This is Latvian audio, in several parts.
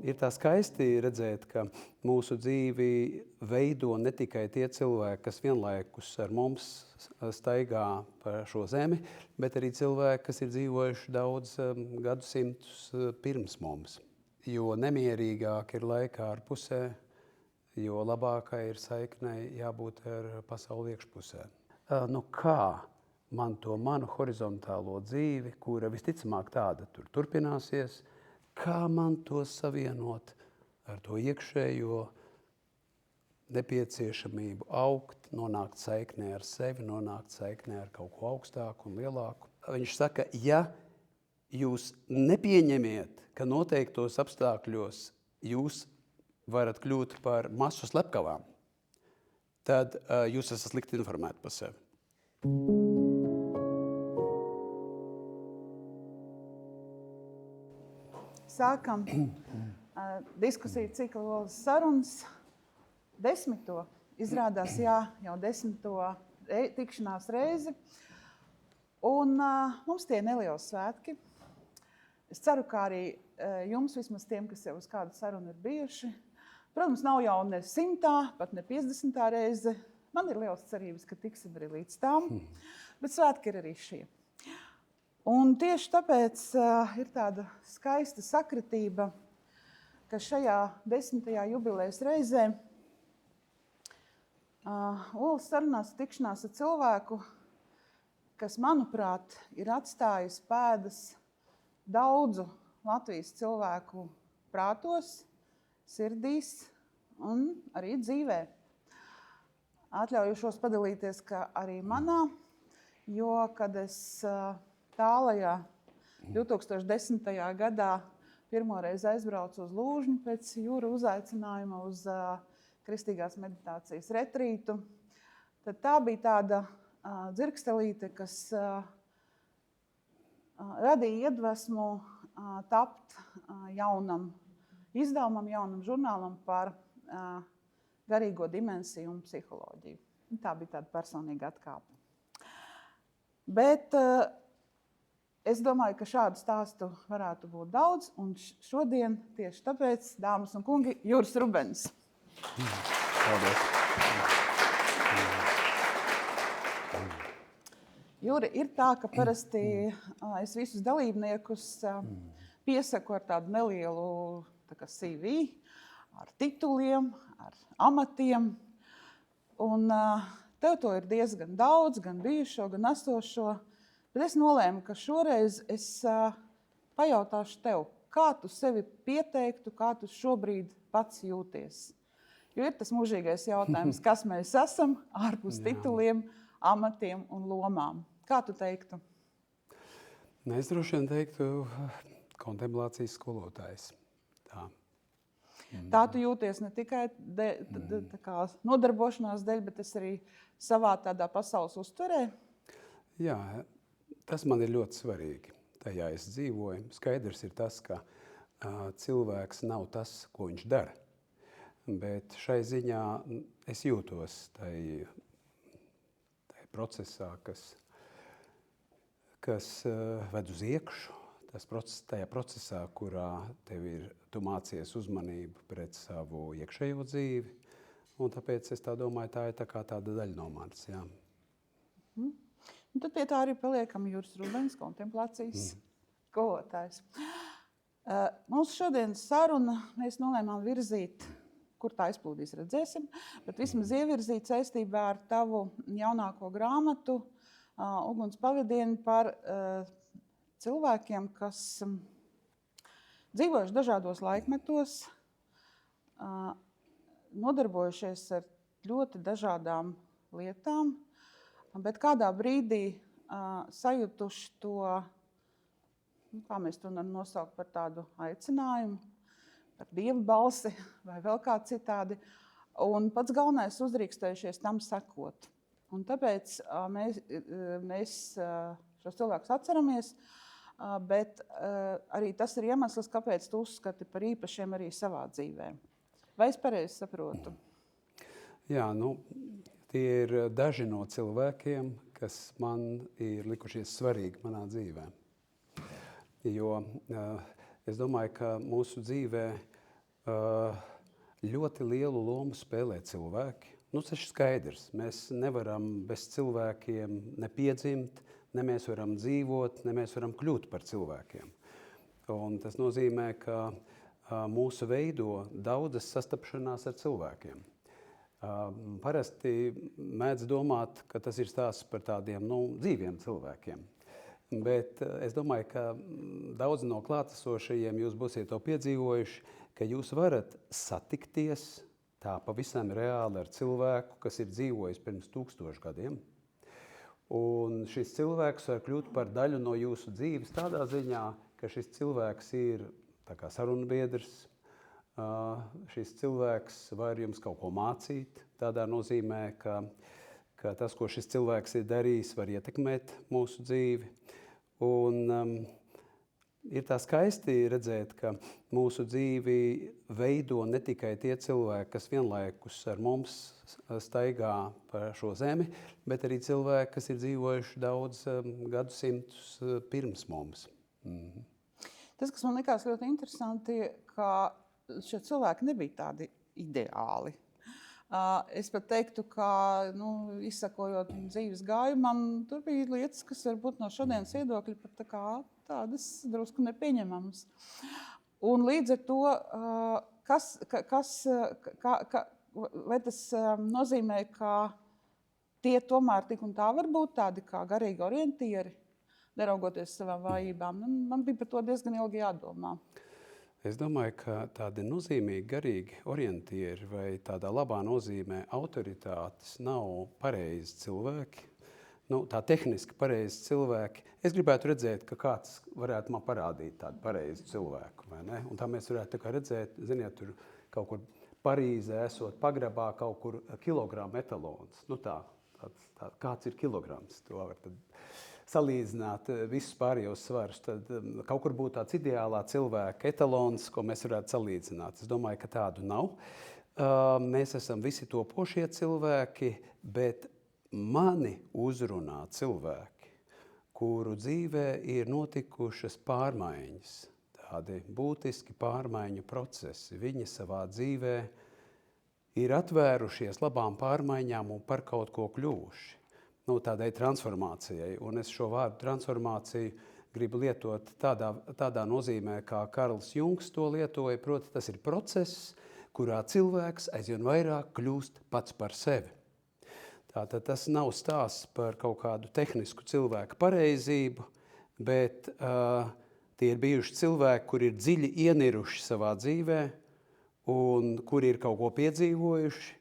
ir tā skaisti redzēt, ka mūsu dzīvi veido ne tikai tie cilvēki, kas vienlaikus ar mums staigā pa šo zemi, bet arī cilvēki, kas ir dzīvojuši daudz gadsimtus pirms mums. Jo nemierīgāk ir laika ārpusē, jo labākai ir saiknei jābūt ar pasauli iekšpusē. Nu kā man to manu horizontālo dzīvi, kura visticamāk tāda tur turpināsies, kā man to savienot ar to iekšējo nepieciešamību augt, nonākt saiknē ar sevi, nonākt saiknē ar kaut ko augstāku un lielāku. Viņš saka, ja jūs nepieņemiet, ka noteiktos apstākļos jūs varat kļūt par masu slepkavām, tad jūs esat slikti informēti par sevi. Sākam diskusiju ciklu Olas sarunas 10. Izrādās, jau 10. tikšanās reizi. Un mums tie nelieli svētki. Es ceru, ka arī jums, vismaz tiem, kas jau uz kādu sarunu ir bijuši. Protams, nav jau ne 100, pat ne 50. reize. Man ir liels cerības, ka tiksim arī līdz tām, bet svētki ir arī šie. Un tieši tāpēc ir tāda skaista sakritība, ka šajā 10. jubilejas reizē Olas sarunās tikšanās ar cilvēku, kas, manuprāt, ir atstājis pēdas daudzu Latvijas cilvēku prātos, sirdīs un arī dzīvē. Atļaujušos padalīties, ka arī manā, jo, kad es tālajā 2010. gadā pirmoreiz aizbraucu uz Lūžņu pēc jūra uzaicinājuma uz kristīgās meditācijas retrītu, tad tā bija tāda dzirkstelīte, kas radīja iedvesmu tapt jaunam izdevumam, jaunam žurnālam par garīgo dimensiju un psiholoģiju. Tā bija tāda personīga atkāpe. Bet es domāju, ka šādu stāstu varētu būt daudz, un šodien tieši tāpēc, dāmas un kungi, Juris Rubens. Paldies. Juri, ir tā, ka parasti es visus dalībniekus piesaku ar tādu nelielu CV, ar tituliem, ar amatiem. Un tev to ir diezgan daudz, gan bijušo, gan esošo. Bet es nolēmu, ka šoreiz es pajautāšu tev, kā tu sevi pieteiktu, kā tu šobrīd pats jūties. Jo ir tas mūžīgais jautājums, kas mēs esam ārpus tituliem, amatiem un lomām. Kā tu teiktu? Es droši vien teiktu kontemplācijas skolotājs. Tā tu jūties ne tikai nodarbošanās dēļ, bet es arī savā tādā pasaules uztverē? Jā, tas man ir ļoti svarīgi. Tajā es dzīvoju. Skaidrs ir tas, ka cilvēks nav tas, ko viņš dara. Bet šai ziņā es jūtos tai procesā, kas ved uz iekšu, tajā procesā, kurā tu mācies uzmanību pret savu iekšējo dzīvi. Un tāpēc es tā domāju, tā ir tāda daļa no manis. Jā. Un tad pie tā arī paliekam Juris Rubens, kontemplācijas skolotājs. Mūsu šodienas saruna mēs nolēmām virzīt, kur tā izplūdīs, redzēsim, bet vismaz ievirzīt saistībā ar tavu jaunāko grāmatu Uguns pavadieni par cilvēkiem, kas dzīvojuši dažādos laikmetos, nodarbojušies ar ļoti dažādām lietām, bet kādā brīdī sajutuši to, kā mēs to varam nosaukt par tādu aicinājumu, par dieva balsi vai vēl kā citādi, un pats galvenais uzdrīkstējušies tam sekot. Un tāpēc mēs šos cilvēkus atceramies, bet arī tas ir iemesls, kāpēc tu uzskati par īpašiem arī savā dzīvē. Vai es pareizi saprotu? Jā, tie ir daži no cilvēkiem, kas man ir likušies svarīgi manā dzīvē. Jo es domāju, ka mūsu dzīvē ļoti lielu lomu spēlē cilvēki. Tas ir skaidrs. Mēs nevaram bez cilvēkiem ne piedzimt, ne mēs varam dzīvot, ne mēs varam kļūt par cilvēkiem. Un tas nozīmē, ka mūsu veido daudzas sastapšanās ar cilvēkiem. Parasti mēdz domāt, ka tas ir stāsts par tādiem dzīviem cilvēkiem. Bet es domāju, ka daudzi no klātesošajiem jūs būsiet to piedzīvojuši, ka jūs varat satikties tā pavisam reāli ar cilvēku, kas ir dzīvojis pirms 1000 gadiem. Un šis cilvēks var kļūt par daļu no jūsu dzīves tādā ziņā, ka šis cilvēks ir tā kā sarunbiedrs. Šis cilvēks var jums kaut ko mācīt, tādā nozīmē, ka tas, ko šis cilvēks ir darījis, var ietekmēt mūsu dzīvi. Un ir tā skaisti redzēt, ka mūsu dzīvi veido ne tikai tie cilvēki, kas vienlaikus ar mums staigā pa šo zemi, bet arī cilvēki, kas ir dzīvojuši daudz gadsimtus pirms mums. Tas, kas man likās ļoti interesanti, ka šie cilvēki nebija tādi ideāli. Es pat teiktu, ka, izsakojot dzīves gājumam, tur bija lietas, kas varbūt no šodienas viedokļa pat tādas drusku nepieņemamas. Un līdz ar to, vai tas nozīmē, ka tie tomēr tik un tā var būt tādi kā garīgi orientieri, neraugoties savām vājībām? Man bija par to diezgan ilgi jādomā. Es domāju, ka tādi nozīmīgi, garīgi orientieri vai tādā labā nozīmē autoritātes nav pareizi cilvēki. Tā tehniski pareizi cilvēki. Es gribētu redzēt, ka kāds varētu man parādīt tādu pareizu cilvēku, vai ne? Un tā mēs varētu redzēt, ziniet, tur kaut kur Parīzē esot pagrabā kaut kur kilogramu etalons. Kāds ir kilograms? To var tad salīdzināt visus pārējos svarus, tad kaut kur būtu tāds ideālā cilvēka etalons, ko mēs varētu salīdzināt. Es domāju, ka tādu nav. Mēs esam visi topošie cilvēki, bet mani uzrunā cilvēki, kuru dzīvē ir notikušas pārmaiņas, tādi būtiski pārmaiņu procesi. Viņi savā dzīvē ir atvērušies labām pārmaiņām un par kaut ko kļuvuši. Tādai transformācijai. Un es šo vārdu transformāciju gribu lietot tādā nozīmē, kā Karls Jungs to lietoja. Proti, tas ir process, kurā cilvēks aizvien vairāk kļūst pats par sevi. Tātad tas nav stāsts par kaut kādu tehnisku cilvēku pareizību, bet tie ir bijuši cilvēki, kuri ir dziļi ieniruši savā dzīvē un kuri ir kaut ko piedzīvojuši,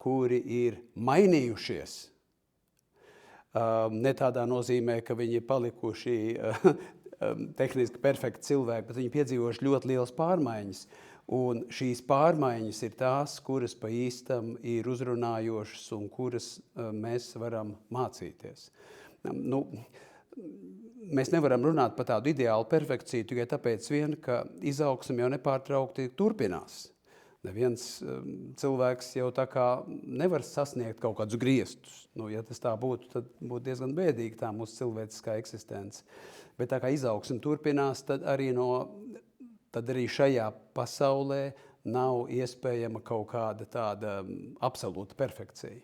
kuri ir mainījušies. Ne tādā nozīmē, ka viņi ir palikuši tehniski perfekti cilvēki, bet viņi piedzīvojuši ļoti lielas pārmaiņas. Un šīs pārmaiņas ir tās, kuras pa īstam ir uzrunājošas un kuras mēs varam mācīties. Mēs nevaram runāt par tādu ideālu perfekciju tikai tāpēc vien, ka izaugsme jau nepārtraukti turpinās. Neviens cilvēks jau tā kā nevar sasniegt kaut kādus griestus. Ja tas tā būtu, tad būtu diezgan bēdīgi tā mūsu cilvēciskā eksistence. Bet tā kā izaugsme turpinās, tad arī šajā pasaulē nav iespējama kaut kāda tāda absolūta perfekcija.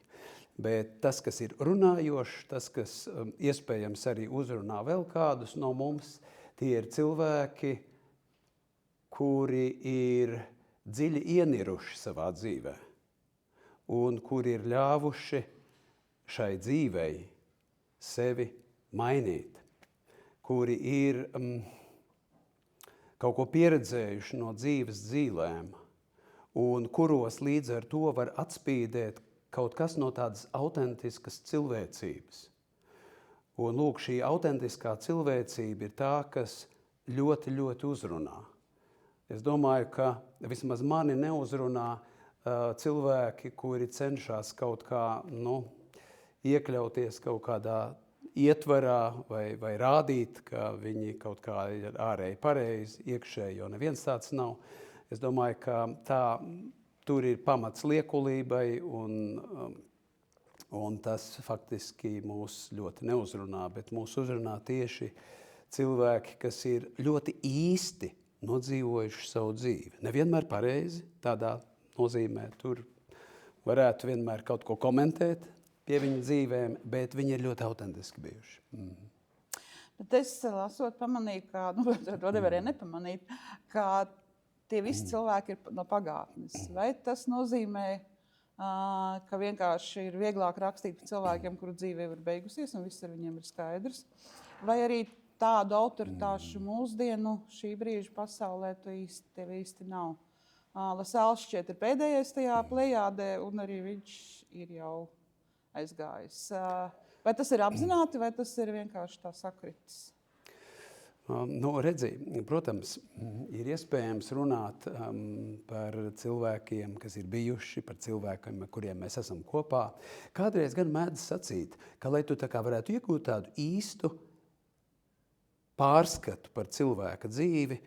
Bet tas, kas ir runājošs, tas, kas iespējams arī uzrunā vēl kādus no mums, tie ir cilvēki, kuri ir dziļi ieniruši savā dzīvē un kuri ir ļāvuši šai dzīvei sevi mainīt, kuri ir kaut ko pieredzējuši no dzīves dzīlēm un kuros līdz ar to var atspīdēt kaut kas no tādas autentiskas cilvēcības. Un lūk, šī autentiskā cilvēcība ir tā, kas ļoti, ļoti uzrunā. Es domāju, ka vismaz mani neuzrunā cilvēki, kuri cenšas kaut kā iekļauties kaut kādā ietvarā vai rādīt, ka viņi kaut kā ir ārēji pareizi, iekšēji, jo neviens tāds nav. Es domāju, ka tur ir pamats liekulībai un tas faktiski mūs ļoti neuzrunā, bet mūs uzrunā tieši cilvēki, kas ir ļoti īsti nodzīvojuši savu dzīvi. Nevienmēr pareizi, tādā nozīmē tur varētu vienmēr kaut ko komentēt pie viņu dzīvēm, bet viņi ir ļoti autentiski bijuši. Bet es lasot pamanīju, ka, to nevarēja nepamanīt, ka tie visi cilvēki ir no pagātnes. Vai tas nozīmē, ka vienkārši ir vieglāk rakstīt par cilvēkiem, kuru dzīve ir beigusies un viss ar viņiem ir skaidrs? Vai arī tādu autoritāšu mūsdienu šī brīža pasaulē tev īsti nav? Lasāls šķiet ir pēdējais tajā plejādē, un arī viņš ir jau aizgājis. Vai tas ir apzināti, vai tas ir vienkārši tā sakritis? Redzi, protams, ir iespējams runāt par cilvēkiem, kas ir bijuši, par cilvēkiem, ar kuriem mēs esam kopā. Kādreiz gan mēdz sacīt, ka, lai tu tā kā varētu iegūt tādu īstu pārskatu par cilvēka dzīvi,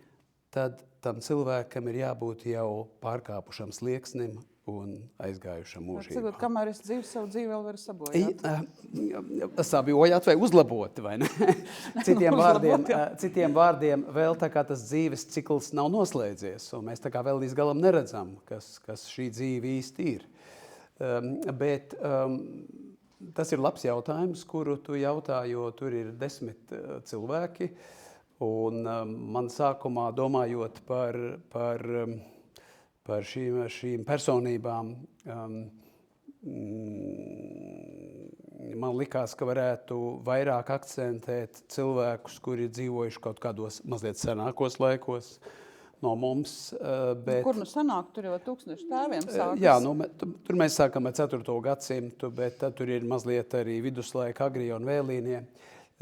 tad tam cilvēkam ir jābūt jau pārkāpušam slieksnim un aizgājušam mūžībā. Kamēr es savu dzīvi vēl varu sabojāt? Sabojāt vai uzlabot, vai ne? Citiem vārdiem vēl tā kā tas dzīves cikls nav noslēdzies, un mēs tā kā vēl līdz galam neredzam, kas šī dzīve īsti ir. Bet tas ir labs jautājums, kuru tu jautā, jo tur ir 10 cilvēki, un man sākumā domājot par šīm personībām, man likās, ka varētu vairāk akcentēt cilvēkus, kuri ir dzīvojuši kaut kādos mazliet senākos laikos no mums. Bet, kur sanāk? Tur jau 1000 tēviem sākas. Jā, tur mēs sākam ar 4. gadsimtu, bet tad tur ir mazliet arī viduslaika agrie un vēlīnie.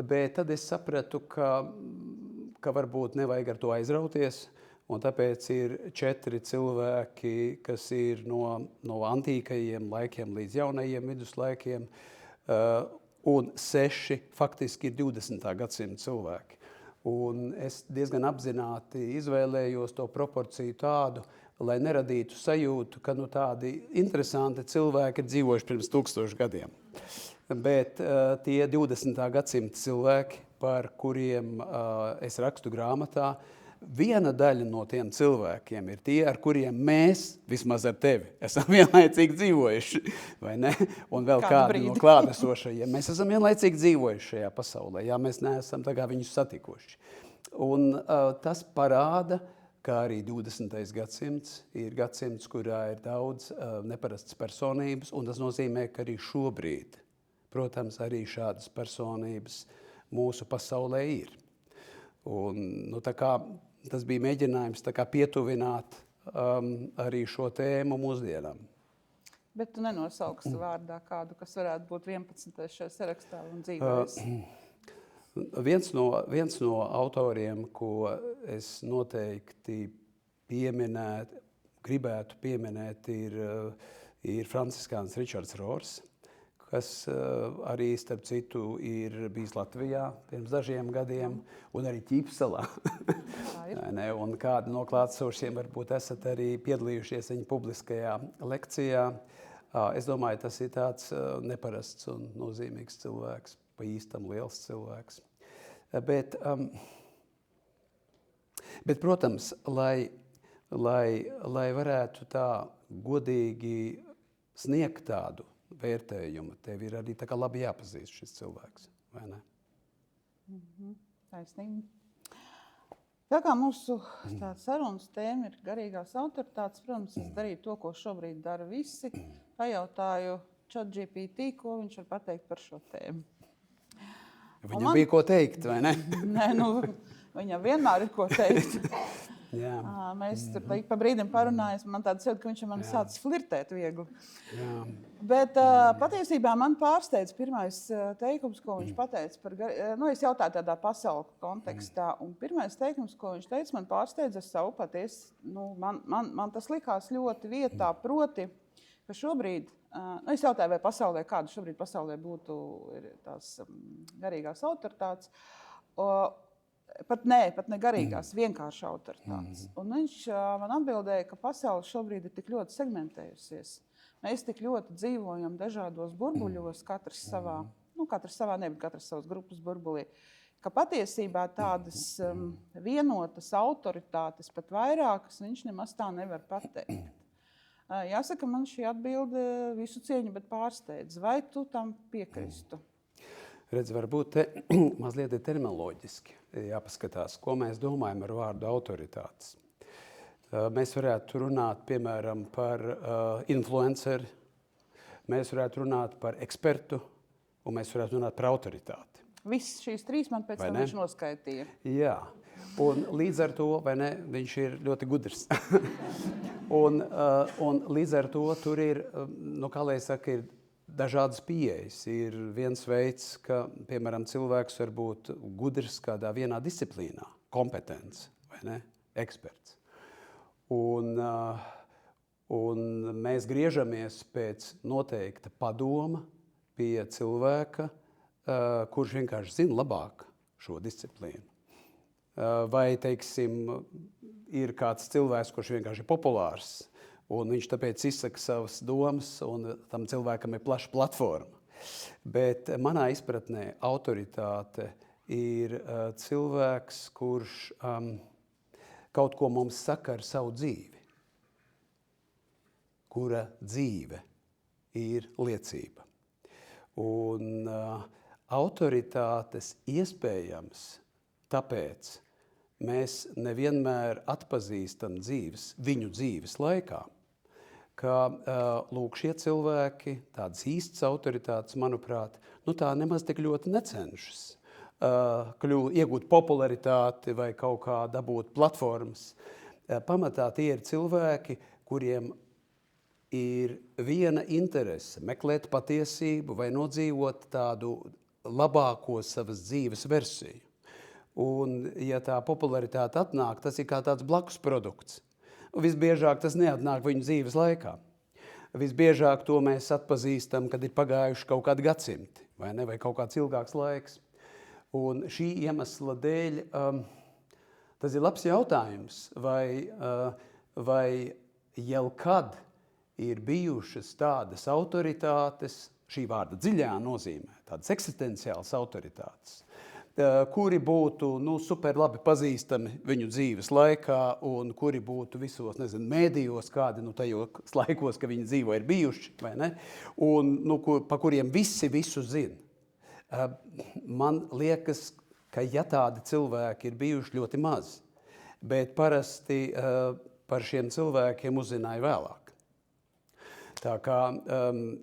Bet tad es sapratu, ka varbūt nevajag ar to aizrauties, un tāpēc ir 4 cilvēki, kas ir no antīkajiem laikiem līdz jaunajiem viduslaikiem, un 6 faktiski ir 20. gadsimta cilvēki. Un es diezgan apzināti izvēlējos to proporciju tādu, lai neradītu sajūtu, ka tādi interesanti cilvēki ir dzīvojuši pirms 1000 gadiem. Bet tie 20. gadsimta cilvēki, par kuriem es rakstu grāmatā, viena daļa no tiem cilvēkiem ir tie, ar kuriem mēs, vismaz ar tevi, esam vienlaicīgi dzīvojuši, vai ne? Un vēl kādi no klātesošajiem. Mēs esam vienlaicīgi dzīvojuši šajā pasaulē, ja mēs neesam tā kā viņus satikuši. Un tas parāda, ka arī 20. gadsimts ir gadsimts, kurā ir daudz neparastas personības, un tas nozīmē, ka arī šobrīd, protams, arī šādas personības mūsu pasaulē ir. Un, tā kā tas bija mēģinājums tā kā pietuvināt arī šo tēmu mūsdienām. Bet tu nenosauksi vārdā kādu, kas varētu būt 11. šajā sarakstā un dzīvojis? Viens no autoriem, ko es noteikti gribētu pieminēt, ir Franciskāns Ričards Rohrs, kas arī, starp citu, ir bijis Latvijā pirms dažiem gadiem, un arī Ķīpsalā. Un kādi no klātsošiem varbūt esat arī piedalījušies viņa publiskajā lekcijā. Es domāju, tas ir tāds neparasts un nozīmīgs cilvēks, pa īstam liels cilvēks. Bet protams, lai varētu tā godīgi sniegt tādu vērtējumu, tev ir arī tā kā labi jāpazīst šis cilvēks, vai ne? Taisnība. Tā kā mūsu sarunas tēma ir garīgās autoritātes, protams, es darīju to, ko šobrīd dara visi. Pajautāju ChatGPT, ko viņš var pateikt par šo tēmu. Viņam bija ko teikt, vai ne? Nē, viņam vienmēr ir ko teikt. Jā. Mēs tur pa brīdim parunājam, man tāds sajūta, ka viņš man sācis flirtēt viegli. Jā. Bet patiesībā man pārsteidz pirmais teikums, ko viņš pateica par es jautāju tādā pasaules kontekstā, un pirmais teikums, ko viņš teica, man pārsteidza savu patiesi. Man tas likās ļoti vietā, proti, ka šobrīd, es jautāju, vai pasaulē, kāda šobrīd pasaulē būtu tās garīgās autoritātes, pat ne garīgās, vienkārši autoritātes. Un viņš man atbildēja, ka pasaule šobrīd ir tik ļoti segmentējusies. Mēs tik ļoti dzīvojam dažādos burbuļos, katrs savā, nevis katrs savas grupas burbulī, ka patiesībā tādas vienotas autoritātes, pat vairākas, viņš nemaz tā nevar pateikt. Jāsaka, man šī atbilde visu cieņu, bet pārsteidz. Vai tu tam piekristu? Redz, varbūt te mazliet ir terminoloģiski jāpaskatās, ko mēs domājam ar vārdu autoritātes. Mēs varētu runāt, piemēram, par influenceri, mēs varētu runāt par ekspertu, un mēs varētu runāt par autoritāti. Viss šīs trīs man pēc tam viņš noskaitīja. Jā, un līdz ar to, vai ne, viņš ir ļoti gudrs. un līdz ar to tur ir, kā lai saka, ir dažādas pieejas. Ir viens veids, ka, piemēram, cilvēks var būt gudrs kādā vienā disciplīnā, kompetents, vai ne, eksperts. Un mēs griežamies pēc noteikta padoma pie cilvēka, kurš vienkārši zina labāk šo disciplīnu. Vai, teiksim, ir kāds cilvēks, kurš vienkārši ir populārs, un viņš tāpēc izsaka savas domas, un tam cilvēkam ir plaša platforma. Bet manā izpratnē autoritāte ir cilvēks, kurš kaut ko mums saka ar savu dzīvi, kura dzīve ir liecība. Un autoritātes iespējams, tāpēc mēs nevienmēr atpazīstam viņu dzīves laikā, ka lūk, šie cilvēki, tādas īstas autoritātes, manuprāt, tā nemaz tik ļoti necenšas iegūt popularitāti vai kaut kā dabūt platformas. Pamatā tie ir cilvēki, kuriem ir viena interese meklēt patiesību vai nodzīvot tādu labāko savas dzīves versiju. Un, ja tā popularitāte atnāk, tas ir kā tāds blakus produkts. Visbiežāk tas neatnāk viņu dzīves laikā. Visbiežāk to mēs atpazīstam, kad ir pagājuši kaut kādi gadsimti, vai ne, vai kaut kāds ilgāks laiks. Un šī iemesla dēļ tas ir labs jautājums, vai jebkad ir bijušas tādas autoritātes, šī vārda dziļā nozīmē, tādas eksistenciālas autoritātes, kuri būtu super labi pazīstami viņu dzīves laikā un kuri būtu visos, mēdījos, kādi tajos laikos, ka viņi dzīvo, ir bijuši, vai ne? Un pa kuriem visi visu zina. Man liekas, ka ja tādi cilvēki ir bijuši ļoti maz, bet parasti par šiem cilvēkiem uzzināja vēlāk. Tā kā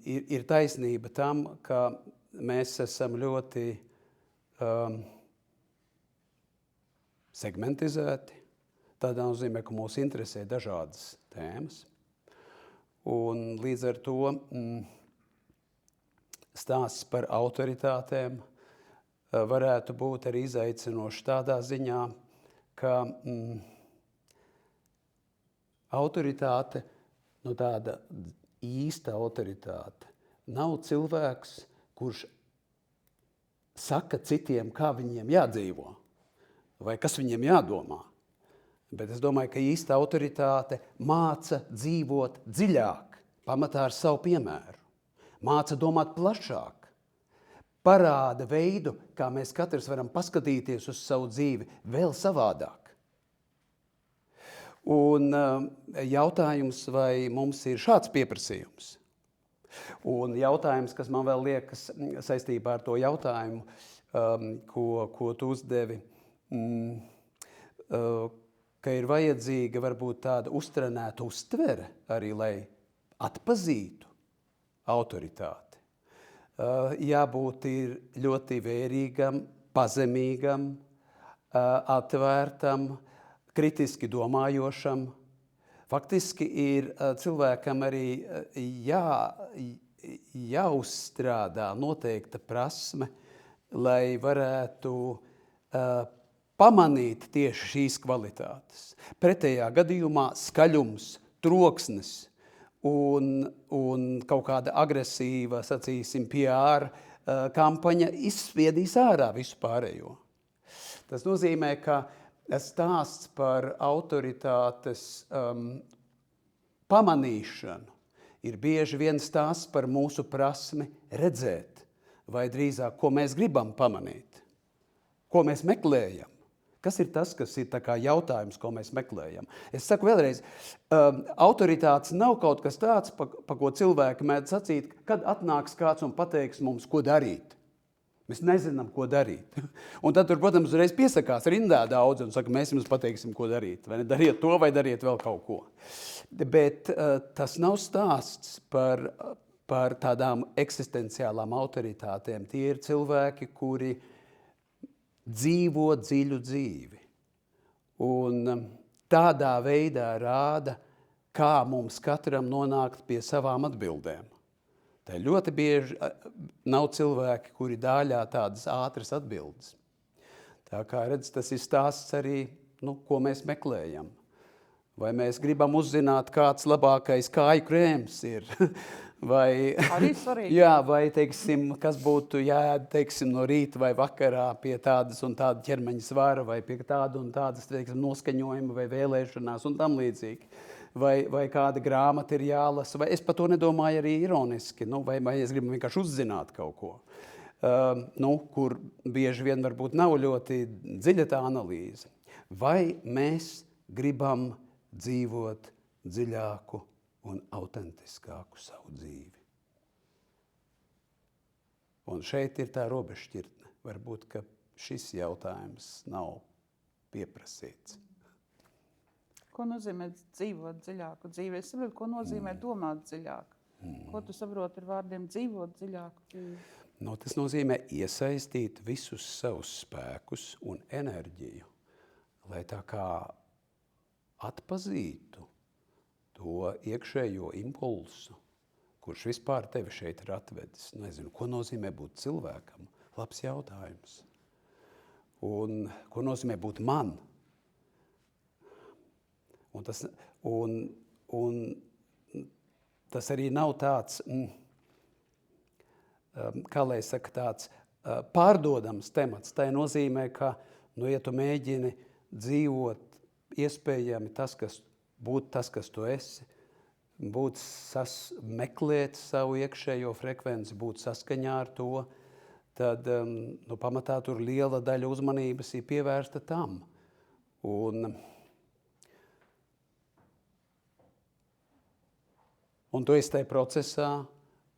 ir taisnība tam, ka mēs esam ļoti segmentizēti. Tādā nozīmē, ka mūs interesē dažādas tēmas. Un līdz ar to stāsts par autoritātēm varētu būt arī izaicinošs tādā ziņā, ka autoritāte, tāda īsta autoritāte, nav cilvēks, kurš saka citiem, kā viņiem jādzīvo, vai kas viņiem jādomā. Bet es domāju, ka īsta autoritāte māca dzīvot dziļāk, pamatā ar savu piemēru. Māca domāt plašāk, parāda veidu, kā mēs katrs varam paskatīties uz savu dzīvi vēl savādāk. Un jautājums, vai mums ir šāds pieprasījums? Un jautājums, kas man vēl liekas saistībā ar to jautājumu, ko tu uzdevi, ka ir vajadzīga varbūt tāda uztrenēta uztvere arī, lai atpazītu autoritāti. Jābūt ir ļoti vērīgam, pazemīgam, atvērtam, kritiski domājošam. Faktiski ir cilvēkam arī jāuzstrādā noteikta prasme, lai varētu pamanīt tieši šīs kvalitātes. Pretējā gadījumā skaļums, troksnis un kaut kāda agresīva, sacīsim, PR kampaņa izspiedīs ārā visu pārējo. Tas nozīmē, ka stāsts par autoritātes pamanīšanu ir bieži vien stāsts par mūsu prasmi redzēt, vai drīzāk, ko mēs gribam pamanīt. ko mēs meklējam? Kas ir tas, kas ir tā kā jautājums, ko mēs meklējam? Es saku vēlreiz, autoritātes nav kaut kas tāds, pa ko cilvēki mēdz sacīt, kad atnāks kāds un pateiks mums, ko darīt. Mēs nezinām, ko darīt. Un tad tur, protams, uzreiz piesakās rindā daudz un saka, mēs jums pateiksim, ko darīt. Vai ne? Dariet to, vai dariet vēl kaut ko. Bet tas nav stāsts par tādām eksistenciālām autoritātēm. Tie ir cilvēki, kuri dzīvo dziļu dzīvi. Un tādā veidā rāda, kā mums katram nonākt pie savām atbildēm. Tā ļoti bieži nav cilvēki, kuri dāļā tādas ātras atbildes. Tā kā redz, tas ir stāsts arī, ko mēs meklējam. Vai mēs gribam uzzināt, kāds labākais kāju krēms ir? Vai, arī svarīgi. Jā, vai, teiksim, kas būtu jāēd, teiksim, no rīta vai vakarā pie tādas un tāda ķermeņa svara, vai pie tāda un tādas, teiksim, noskaņojuma vai vēlēšanās un tam līdzīgi. Vai kāda grāmata ir jālasa, vai es par to nedomāju arī ironiski, vai es gribu vienkārši uzzināt kaut ko, kur bieži vien varbūt nav ļoti dziļa tā analīze. Vai mēs gribam dzīvot dziļāku un autentiskāku savu dzīvi? Un šeit ir tā robežšķirtne. Varbūt, ka šis jautājums nav pieprasīts. Ko nozīmē dzīvot dziļāku dzīvi? Es saprotu, ko nozīmē domāt dziļāk. Ko tu saproti ar vārdiem dzīvot dziļāku dzīvi? Tas nozīmē iesaistīt visus savus spēkus un enerģiju, lai tā kā atpazītu to iekšējo impulsu, kurš vispār tevi šeit ir atvedis. Nezinu, ko nozīmē būt cilvēkam? Labs jautājums. Un ko nozīmē būt man? Un tas arī nav tāds, kā lai saka, tāds pārdodams temats. Tā nozīmē, ka, ja tu mēģini dzīvot iespējami būt tas, kas tu esi, meklēt savu iekšējo frekvenci, būt saskaņā ar to, tad pamatā tur liela daļa uzmanības ir pievērsta tam. Un tu esi tajā procesā,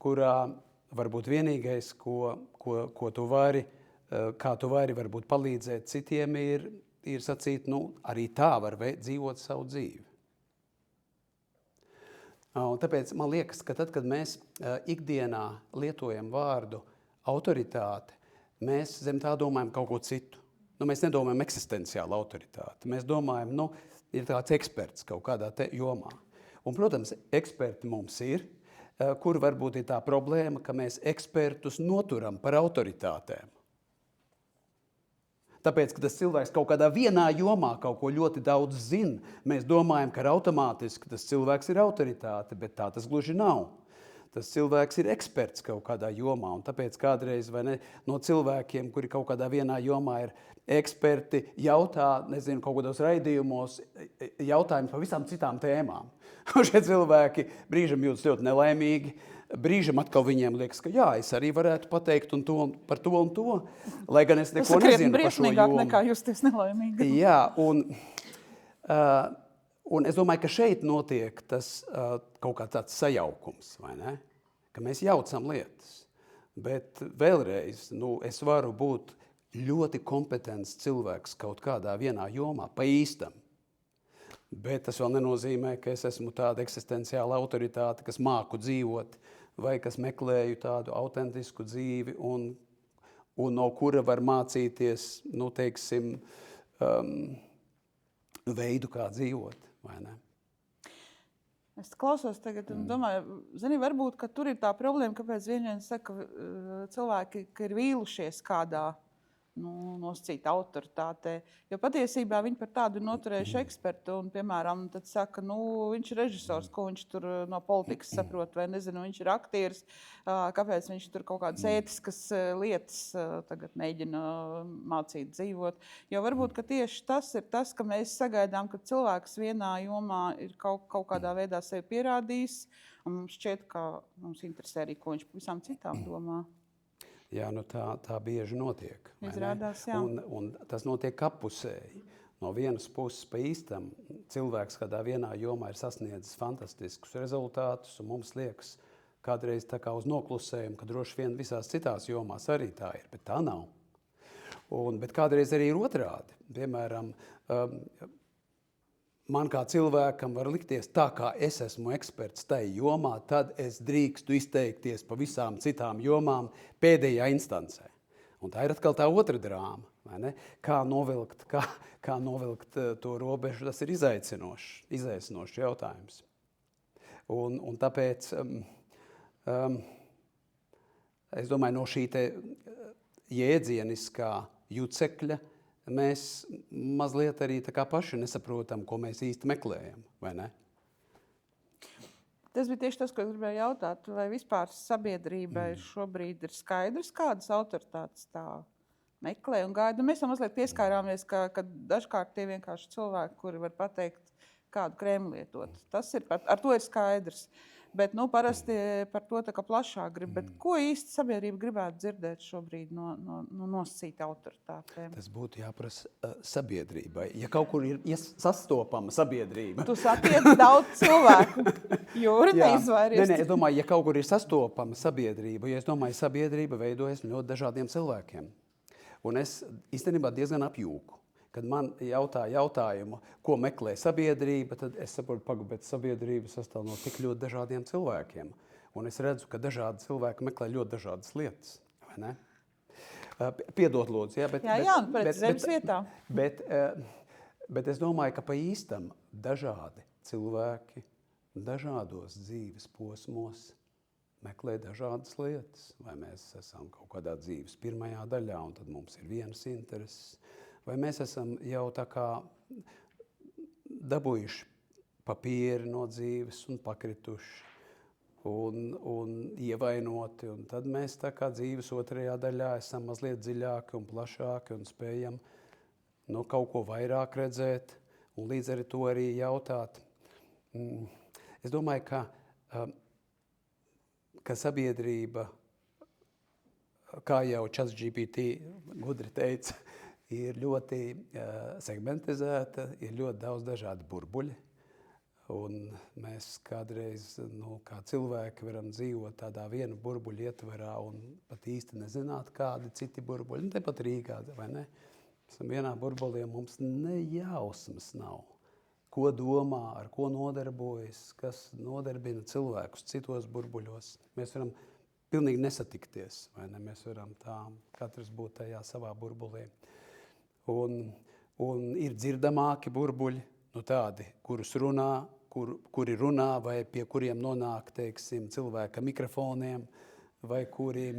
kurā varbūt vienīgais, ko tu vari, kā tu vari varbūt palīdzēt citiem, ir sacīt, arī tā var dzīvot savu dzīvi. Un tāpēc man liekas, ka tad, kad mēs ikdienā lietojam vārdu autoritāte, mēs zem tā domājam kaut ko citu. Mēs nedomājam eksistenciālu autoritāti. Mēs domājam, ir tāds eksperts kaut kādā jomā. Un, protams, eksperti mums ir, kur varbūt ir tā problēma, ka mēs ekspertus noturam par autoritātēm. Tāpēc, ka tas cilvēks kaut kādā vienā jomā kaut ko ļoti daudz zina, mēs domājam, ka automātiski tas cilvēks ir autoritāte, bet tā tas gluži nav. Tas cilvēks ir eksperts kaut kādā jomā, un tāpēc kādreiz no cilvēkiem, kuri kaut kādā vienā jomā ir eksperti, jautā, kaut kādos raidījumos jautājumus par visām citām tēmām. Un šie cilvēki brīžam jūtas ļoti nelaimīgi, brīžam atkal viņiem liekas, ka jā, es arī varētu pateikt par to un to, lai gan es neko nezinu par šo jomu. Tas ir krietni briesmīgāk nekā justies nelaimīgi. Jā, un es domāju, ka šeit notiek tas kaut kā tāds sajaukums, vai ne? Ka mēs jaucam lietas. Bet vēlreiz, es varu būt ļoti kompetents cilvēks kaut kādā vienā jomā, pa īstam. Bet tas vēl nenozīmē, ka es esmu tāda eksistenciāla autoritāte, kas māku dzīvot, vai kas meklēju tādu autentisku dzīvi un no kura var mācīties, veidu, kā dzīvot, vai ne? Es klausos tagad un domāju, varbūt, ka tur ir tā problēma, kāpēc vieniem saka cilvēki, ka ir vīlušies kādā nosacīta autoritātē. Jo patiesībā viņi par tādu noturējuši ekspertu un, piemēram, tad saka, viņš ir režisors, ko viņš tur no politikas saprot, vai nezinu, viņš ir aktieris, kāpēc viņš tur kaut kādas ētiskas lietas tagad mēģina mācīt dzīvot. Jo varbūt, ka tieši tas ir tas, ka mēs sagaidām, ka cilvēks vienā jomā ir kaut kādā veidā sevi pierādījis, un mums šķiet, ka mums interesē arī, ko viņš visām citām domā. Jā, nu tā bieži notiek. Izrādās, jā. Un tas notiek appusēji. No vienas puses pa īstam cilvēks kādā vienā jomā ir sasniedzis fantastiskus rezultātus, un mums liekas kādreiz tā kā uz noklusējumu, ka droši vien visās citās jomās arī tā ir, bet tā nav. Bet kādreiz arī ir otrādi. Piemēram, man kā cilvēkam var likties tā, kā es esmu eksperts tai jomā, tad es drīkstu izteikties pa visām citām jomām pēdējā instancē. Un tā ir atkal tā otra drāma. Vai ne? Kā novilkt to robežu, tas ir izaicinošs jautājums. Un tāpēc es domāju, no šī te jēdzieniskā jucekļa mēs mazliet arī tā kā paši nesaprotam, ko mēs īsti meklējam, vai ne? Tas bija tieši tas, ko es gribēju jautāt. Vai vispār sabiedrībai šobrīd ir skaidrs, kādas autoritātes tā meklē un gaida? Mēs jau mazliet pieskārāmies, ka dažkārt tie vienkārši cilvēki, kuri var pateikt, kādu krēmu lietot. Tas ir, ar to ir skaidrs. Bet parasti par to tā kā plašāk grib. Bet ko īsti sabiedrība gribētu dzirdēt šobrīd no nosacīta autoritātēm? Tas būtu jāprasa sabiedrībai. Ja kaut kur ir sastopama sabiedrība. Tu satiec daudz cilvēku, Jūra neizvairies. Nē, es domāju, ja kaut kur ir sastopama sabiedrība, ja es domāju, sabiedrība veidojas ļoti dažādiem cilvēkiem. Un es īstenībā diezgan apjūku. Kad man jautā jautājumu, ko meklē sabiedrība, tad es saprotu, bet sabiedrība sastāv no tik ļoti dažādiem cilvēkiem. Un es redzu, ka dažādi cilvēki meklē ļoti dažādas lietas. Vai ne? Piedod, lūdzu. Ja, zemes vietā. Bet es domāju, ka pa īstam dažādi cilvēki dažādos dzīves posmos meklē dažādas lietas. Vai mēs esam kaut kādā dzīves pirmajā daļā, un tad mums ir vienas intereses. Vai mēs esam jau tā kā dabūjuši papīri no dzīves un pakrituši un ievainoti. Un tad mēs tā kā dzīves otrajā daļā esam mazliet dziļāki un plašāki un spējam kaut ko vairāk redzēt un līdz ar to arī jautāt. Es domāju, ka sabiedrība, kā jau ChatGPT gudri teica, ir ļoti segmentizēta, ir ļoti daudz dažādi burbuļi. Un mēs kādreiz, kā cilvēki, varam dzīvot tādā vienu burbuļu ietvarā un pat īsti nezināt, kādi citi burbuļi. Tepat Rīgā, vai ne? Esam vienā burbulī, mums nejausmas nav. Ko domā, ar ko nodarbojas, kas nodarbina cilvēkus citos burbuļos. Mēs varam pilnīgi nesatikties, vai ne? Mēs varam katrs būt tajā savā burbulī. Un ir dzirdamāki burbuļi, tādi, kuri runā vai pie kuriem nonāk, teiksim, cilvēka mikrofoniem, vai kuri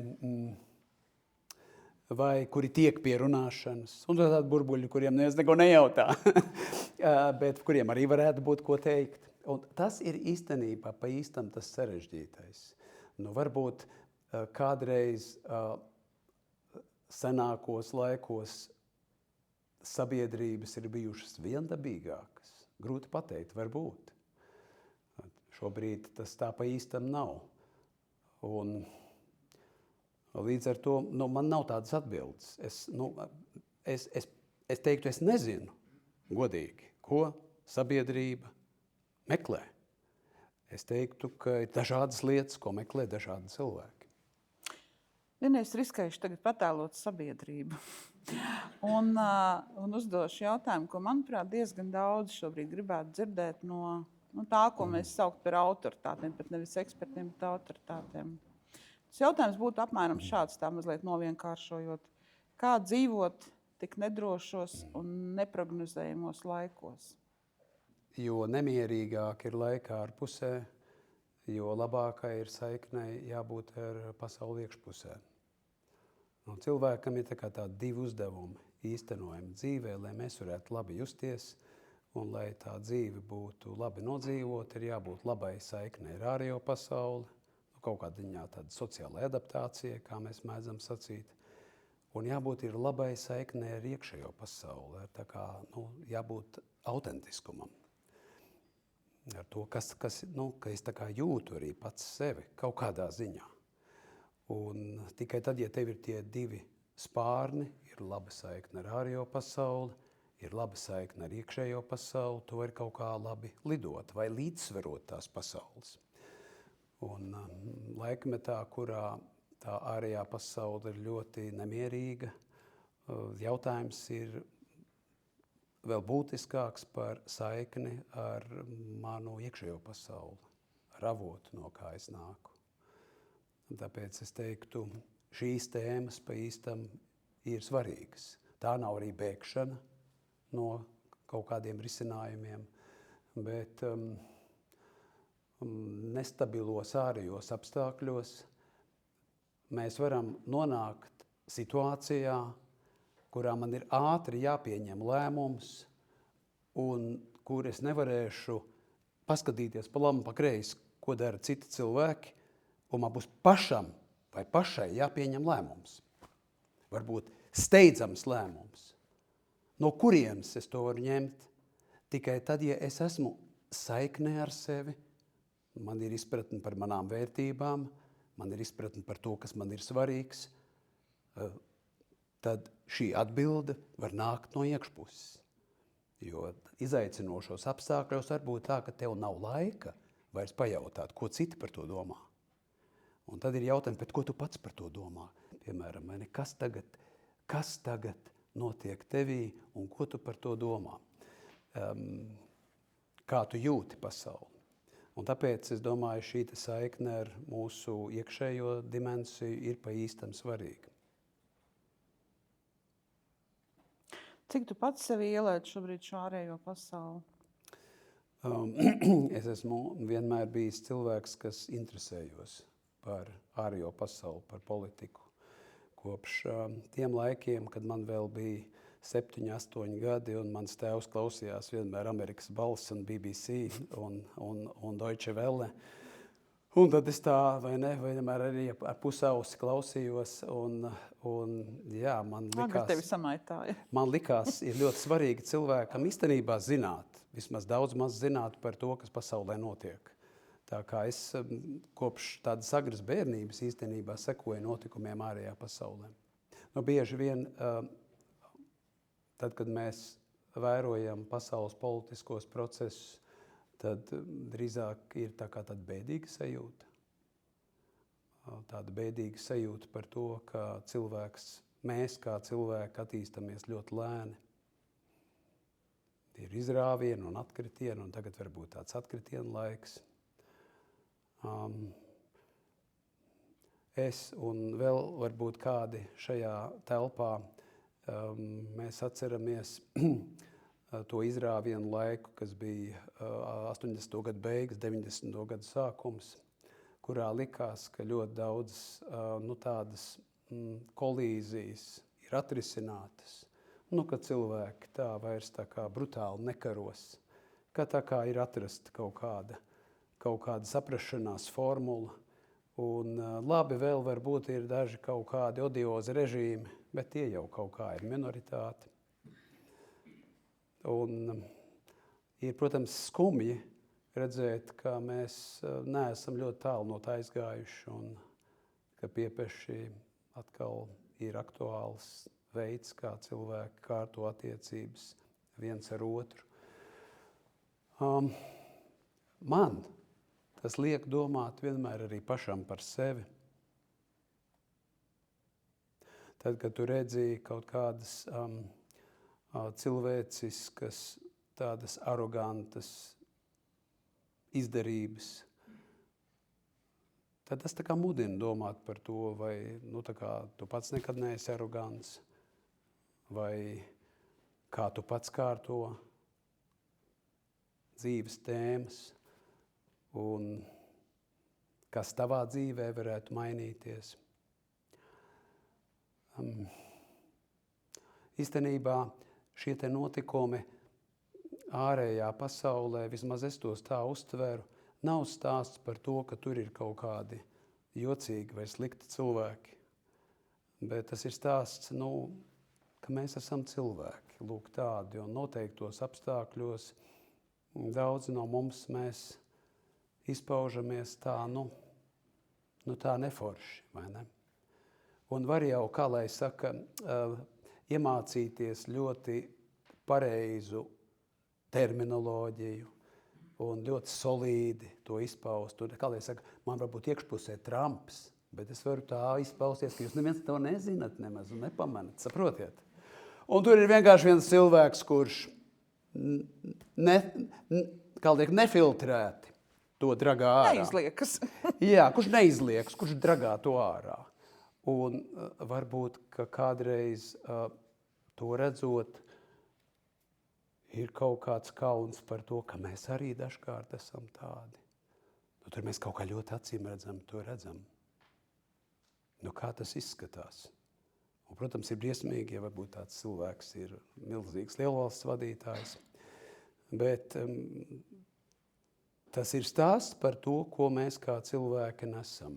tiek pie runāšanas. Un tādi burbuļi, kuriem neko nejautā, bet kuriem arī varētu būt ko teikt. Un tas ir īstenībā pa īstam tas sarežģītais. Varbūt kādreiz senākos laikos sabiedrības ir bijušas viendabīgākas. Grūti pateikt, varbūt. Šobrīd tas tā pa īstam nav. Un līdz ar to man nav tādas atbildes. Es teiktu, es nezinu godīgi, ko sabiedrība meklē. Es teiktu, ka ir dažādas lietas, ko meklē dažādi cilvēki. Es riskējuši tagad patēlot sabiedrību un uzdošu jautājumu, ko, manuprāt, diezgan daudz šobrīd gribētu dzirdēt no tā, ko mēs saukt par autoritātēm, bet nevis ekspertiem, bet autoritātēm. Tas jautājums būtu apmēram šāds, tā mazliet novienkāršojot. Kā dzīvot tik nedrošos un neprognozējamos laikos? Jo nemierīgāk ir laika ārpusē, jo labākai ir saiknei jābūt ar pasauli iekšpusē. Cilvēkam ir tādi divi uzdevumi īstenojami dzīvē, lai mēs varētu labi justies un lai tā dzīve būtu labi nodzīvot, ir jābūt labai saiknei ar ārējo pasauli, kaut kādā ziņā tāda sociāla adaptācija, kā mēs mēdzam sacīt, un jābūt ir labai saiknei ar iekšējo pasauli, jābūt autentiskumam. Ar to, ka es tā kā jūtu arī pats sevi kaut kādā ziņā. Un tikai tad, ja tev ir tie divi spārni, ir laba saikne ar ārējo pasauli, ir laba saikne ar iekšējo pasauli, tu vari kaut kā labi lidot vai līdzsverot tās pasaules. Un laikmetā, kurā tā ārējā pasaule ir ļoti nemierīga, jautājums ir vēl būtiskāks par saikni ar manu iekšējo pasauli, ar avotu, no kā es nāku. Un tāpēc es teiktu, šīs tēmas pa īstam ir svarīgas. Tā nav arī bēgšana no kaut kādiem risinājumiem, bet nestabilos ārējos apstākļos mēs varam nonākt situācijā, kurā man ir ātri jāpieņem lēmums un kur es nevarēšu paskatīties pa labi, pa kreisi, ko dara citi cilvēki, un man būs pašam vai pašai jāpieņem lēmums. Varbūt steidzams lēmums. No kurienes es to varu ņemt? Tikai tad, ja es esmu saiknē ar sevi, man ir izpratne par manām vērtībām, man ir izpratne par to, kas man ir svarīgs, tad šī atbilde var nākt no iekšpuses. Jo izaicinošos apstākļos var būt tā, ka tev nav laika vairs pajautāt, ko citi par to domā. Un tad ir jautājums, bet ko tu pats par to domā? Piemēram, kas tagad notiek tevī un ko tu par to domā? Kā tu jūti pasauli? Un tāpēc es domāju, šī saikne ar mūsu iekšējo dimensiju ir pa īstam svarīga. Cik tu pats sevi ielēd šobrīd šo ārējo pasauli? Es esmu vienmēr bijis cilvēks, kas interesējos par ārējo pasauli, par politiku. Kopš tiem laikiem, kad man vēl bija 7, 8 gadi, un mans tēvs klausījās vienmēr Amerikas balss un BBC un Deutsche Welle. Un tad es tā, vienmēr arī ar pusausi klausījos, un jā, man likās, ir ļoti svarīgi cilvēkam īstenībā zināt, vismaz daudz maz zināt par to, kas pasaulē notiek. Tā kā es kopš tādas agras bērnības īstenībā sekoju notikumiem ārējā pasaulē. Bieži vien, tad, kad mēs vērojam pasaules politiskos procesus, tad drīzāk ir tāda bēdīga sajūta. Tāda bēdīga sajūta par to, ka mēs kā cilvēki attīstamies ļoti lēni. Ir izrāvieni un atkritieni, un tagad varbūt tāds atkritienu laiks. Es un vēl varbūt kādi šajā telpā mēs atceramies to izrāvienu laiku, kas bija 80. gadu beigas, 90. gadu sākums, kurā likās, ka ļoti daudzas tādas kolīzijas ir atrisinātas, ka cilvēki tā vairs tā kā brutāli nekaros, ka tā kā ir atrasta kaut kāda saprašanās formula, un labi vēl varbūt ir daži kaut kādi odiozi režīmi, bet tie jau kaut kā ir minoritāti. Un ir, protams, skumji redzēt, ka mēs neesam ļoti tālu no tā aizgājuši un ka piepeši atkal ir aktuāls veids, kā cilvēki kārto attiecības viens ar otru. Man tas liek domāt vienmēr arī pašam par sevi. Tad, kad tu redzi kaut kādas cilvēciskas, tādas arogantas izdarības, tad tas tā kā mudina domāt par to, vai tu pats nekad neesi arogants, vai kā tu pats kārto dzīves tēmas, un kas tavā dzīvē varētu mainīties. Īstenībā šie te notikumi ārējā pasaulē, vismaz es tos tā uztveru, nav stāsts par to, ka tur ir kaut kādi jocīgi vai slikti cilvēki. Bet tas ir stāsts, ka mēs esam cilvēki, lūk tādi, un noteiktos apstākļos daudzi no mums mēs izpaužamies tā, tā neforši, vai ne? Un var jau, kā lai saka, iemācīties ļoti pareizu terminoloģiju un ļoti solīdi to izpaust. Un, kā lai saka, man varbūt iekšpusē Trumps, bet es varu tā izpausties, ka jūs neviens to nezināt nemaz un nepamanat, saprotiet? Un tur ir vienkārši viens cilvēks, kurš nefiltrēti to dragā ārā. Neizliekas. Jā, kurš neizliekas, kurš dragā to ārā. Un varbūt, ka kādreiz to redzot, ir kaut kāds kauns par to, ka mēs arī dažkārt esam tādi. Nu, tur mēs kaut kā ļoti acīm redzam. Nu, kā tas izskatās? Un, protams, ir briesmīgi, ja varbūt tāds cilvēks ir milzīgs lielvalsts vadītājs. Bet tas ir stāsts par to, ko mēs kā cilvēki nesam.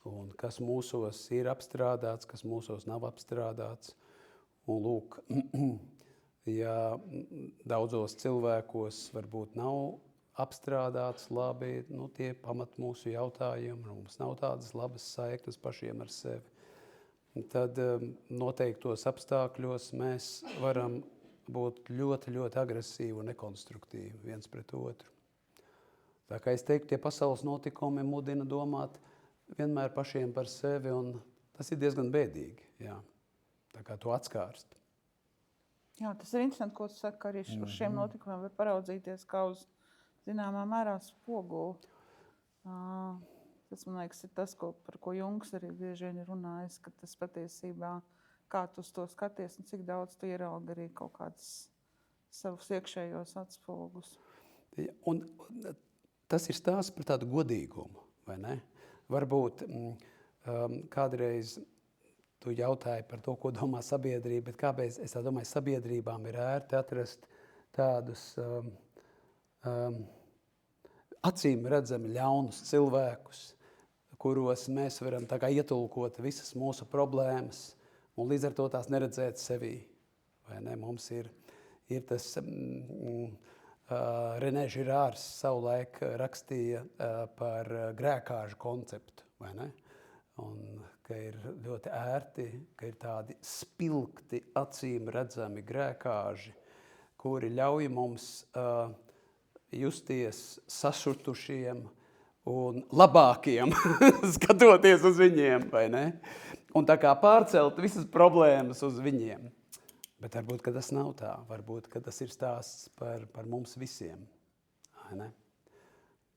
Un kas mūsos ir apstrādāts, kas mūsos nav apstrādāts. Un lūk, ja daudzos cilvēkos varbūt nav apstrādāts labi, nu, tie pamat mūsu jautājumi, mums nav tādas labas saiknes pašiem ar sevi, tad noteiktos apstākļos mēs varam būt ļoti, ļoti agresīvi un nekonstruktīvi viens pret otru. Tā kā es teiktu, tie pasaules notikumi mudina domāt vienmēr pašiem par sevi, un tas ir diezgan bēdīgi, jā. Tā kā to atskārst. Jā, tas ir interesanti, ko tu saki, arī uz šiem notikumiem var paraudzīties kā uz zināmā mērā spoguli. Tas, man liekas, ir tas, par ko Jungs arī bieži vien ir runājis, ka tas patiesībā, kā tu uz to skaties un cik daudz tu ieraugi arī kaut kādas savus iekšējos atspogus. Un tas ir stāsts par tādu godīgumu, vai ne? Varbūt kādreiz tu jautāji par to, ko domā sabiedrība, bet kāpēc es tā domāju, sabiedrībām ir ērti atrast tādus acīm redzami ļaunus cilvēkus, kuros mēs varam tā kā ietulkot visas mūsu problēmas un līdz ar to tās neredzēt sevī. Vai ne? Mums ir tas Renē Žirārs savulaik rakstīja par grēkāžu konceptu, vai ne? Un ka ir ļoti ērti, ka ir tādi spilgti, acīm redzami grēkāži, kuri ļauj mums justies sašutušiem un labākiem, skatoties uz viņiem, vai ne? Un tā kā pārcelt visas problēmas uz viņiem. Bet varbūt, ka tas nav tā. Varbūt, ka tas ir stāsts par mums visiem. Vai ne?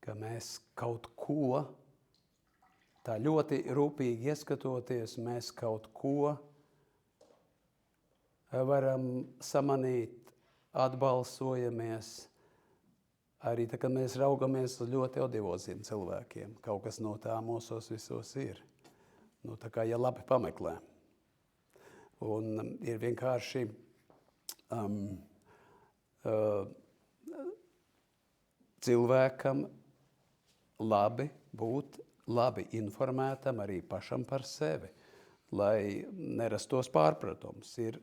Ka mēs kaut ko, tā ļoti rūpīgi ieskatoties, mēs kaut ko varam samanīt, atbalsojamies. Arī tā, kad mēs raugamies uz ļoti odivoziem cilvēkiem. Kaut kas no tā mūsos visos ir. Nu, tā kā, ja labi pameklē. Un ir vienkārši cilvēkam labi būt labi informētam arī pašam par sevi, lai nerastos pārpratums. Ir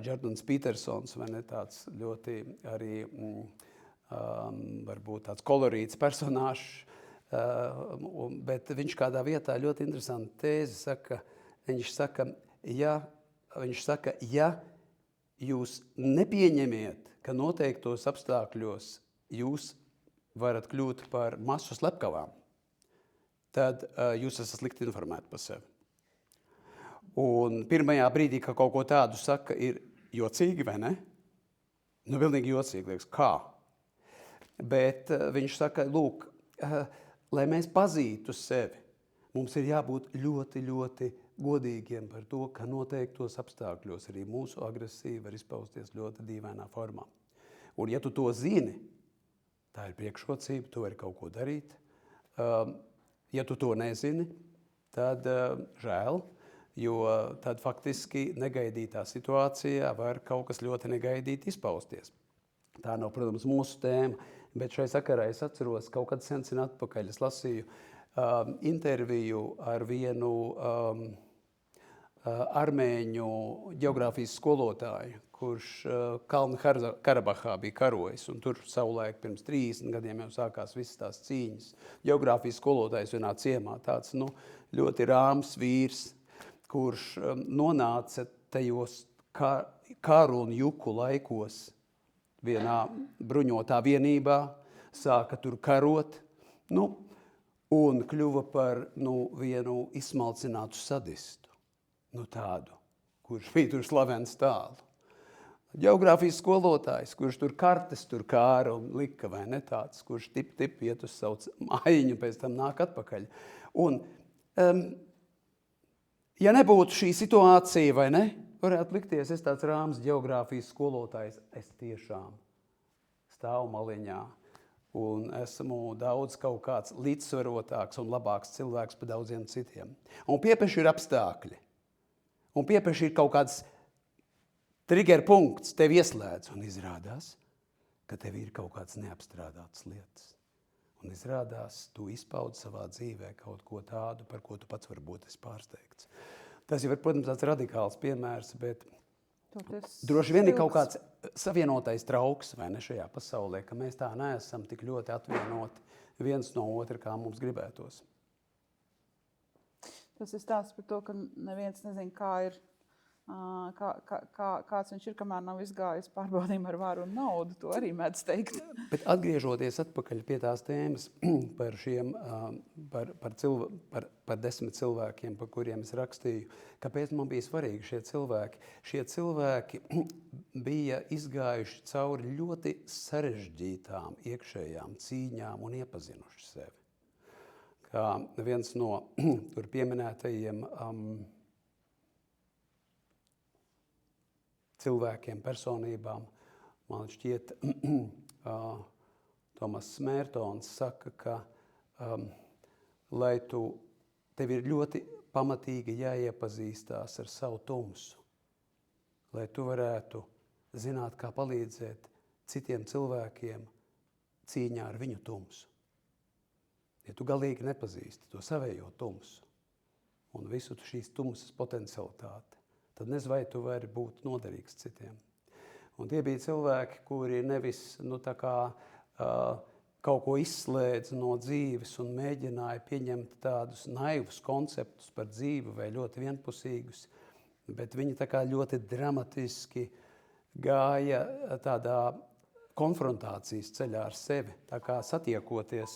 Jordans Petersons, vai ne, tāds ļoti arī varbūt tāds kolorīts personāžs, bet viņš kādā vietā ļoti interesanti tēzi saka. Viņš saka, ja jūs nepieņemiet, ka noteiktos apstākļos jūs varat kļūt par masu slepkavām, tad jūs esat slikti informēti par sevi. Un pirmajā brīdī, ka kaut ko tādu saka, ir jocīgi, vai ne? Nu, pilnīgi jocīgi, liekas, kā? Bet viņš saka, lūk, lai mēs pazītu sevi, mums ir jābūt ļoti, ļoti godīgiem par to, ka noteiktos apstākļos arī mūsu agresija var izpausties ļoti dīvainā formā. Un ja tu to zini, tā ir priekšrocība, tu vari kaut ko darīt. Ja tu to nezini, tad žēl, jo tad faktiski negaidītā situācijā var kaut kas ļoti negaidīt izpausties. Tā nav, protams, mūsu tēma, bet šai sakarā es atceros, kaut kad sen atpakaļ es lasīju interviju ar vienu armēņu ģeogrāfijas skolotāju, kurš Kalnu Karabahā bija karojis, un tur savulaik pirms 30 gadiem jau sākās visas tās cīņas. Geogrāfijas skolotājs vienā ciemā, tāds ļoti rāms vīrs, kurš nonāca tajos karu un juku laikos vienā bruņotā vienībā, sāka tur karot, un kļuva par vienu izsmalcinātu sadistu, tādu, kurš bija tur slavens tālu. Geogrāfijas skolotājs, kurš tur kartes tur kāra un lika, vai ne tāds, kurš tip iet uz savu mājiņu, pēc tam nāk atpakaļ. Un, ja nebūtu šī situācija, vai ne, varētu likties, es tāds rāms geogrāfijas skolotājs, es tiešām stāvu maliņā un esmu daudz kaut kāds līdzsvarotāks un labāks cilvēks par daudziem citiem. Un piepeši ir apstākļi. Un piepeši ir kaut kāds trigger punkts, tev ieslēdz un izrādās, ka tev ir kaut kāds neapstrādātas lietas. Un izrādās, tu izpaudi savā dzīvē kaut ko tādu, par ko tu pats varbūt esi pārsteigts. Tas jau ir, protams, tāds radikāls piemērs, bet droši vien ir kaut kāds savienotais trauks, vai ne, šajā pasaulē, ka mēs tā neesam tik ļoti atvienoti viens no otra, kā mums gribētos. Tas ir stāsts par to, ka neviens nezin, kāds viņš ir, kamēr nav izgājis pārbaudījumu ar varu un naudu. To arī mēdz teikt. Bet atgriežoties atpakaļ pie tās tēmas par šiem, par 10 cilvēkiem, par kuriem es rakstīju, kāpēc man bija svarīgi šie cilvēki? Šie cilvēki bija izgājuši cauri ļoti sarežģītām iekšējām cīņām un iepazinuši sevi. Kā viens no tur pieminētajiem cilvēkiem, personībām, man šķiet, Tomas Smērtons saka, ka lai tev ir ļoti pamatīgi jāiepazīstās ar savu tumsu, lai tu varētu zināt, kā palīdzēt citiem cilvēkiem cīņā ar viņu tumsu. Ja tu galīgi nepazīsti to savējo tumsu un visu šīs tumsas potencialitāti, tad nezinu, vai tu vari būt noderīgs citiem. Un tie bija cilvēki, kuri nevis kaut ko izslēdz no dzīves un mēģināja pieņemt tādus naivus konceptus par dzīvi vai ļoti vienpusīgus, bet viņi ļoti dramatiski gāja tādā konfrontācijas ceļā ar sevi, tā kā satiekoties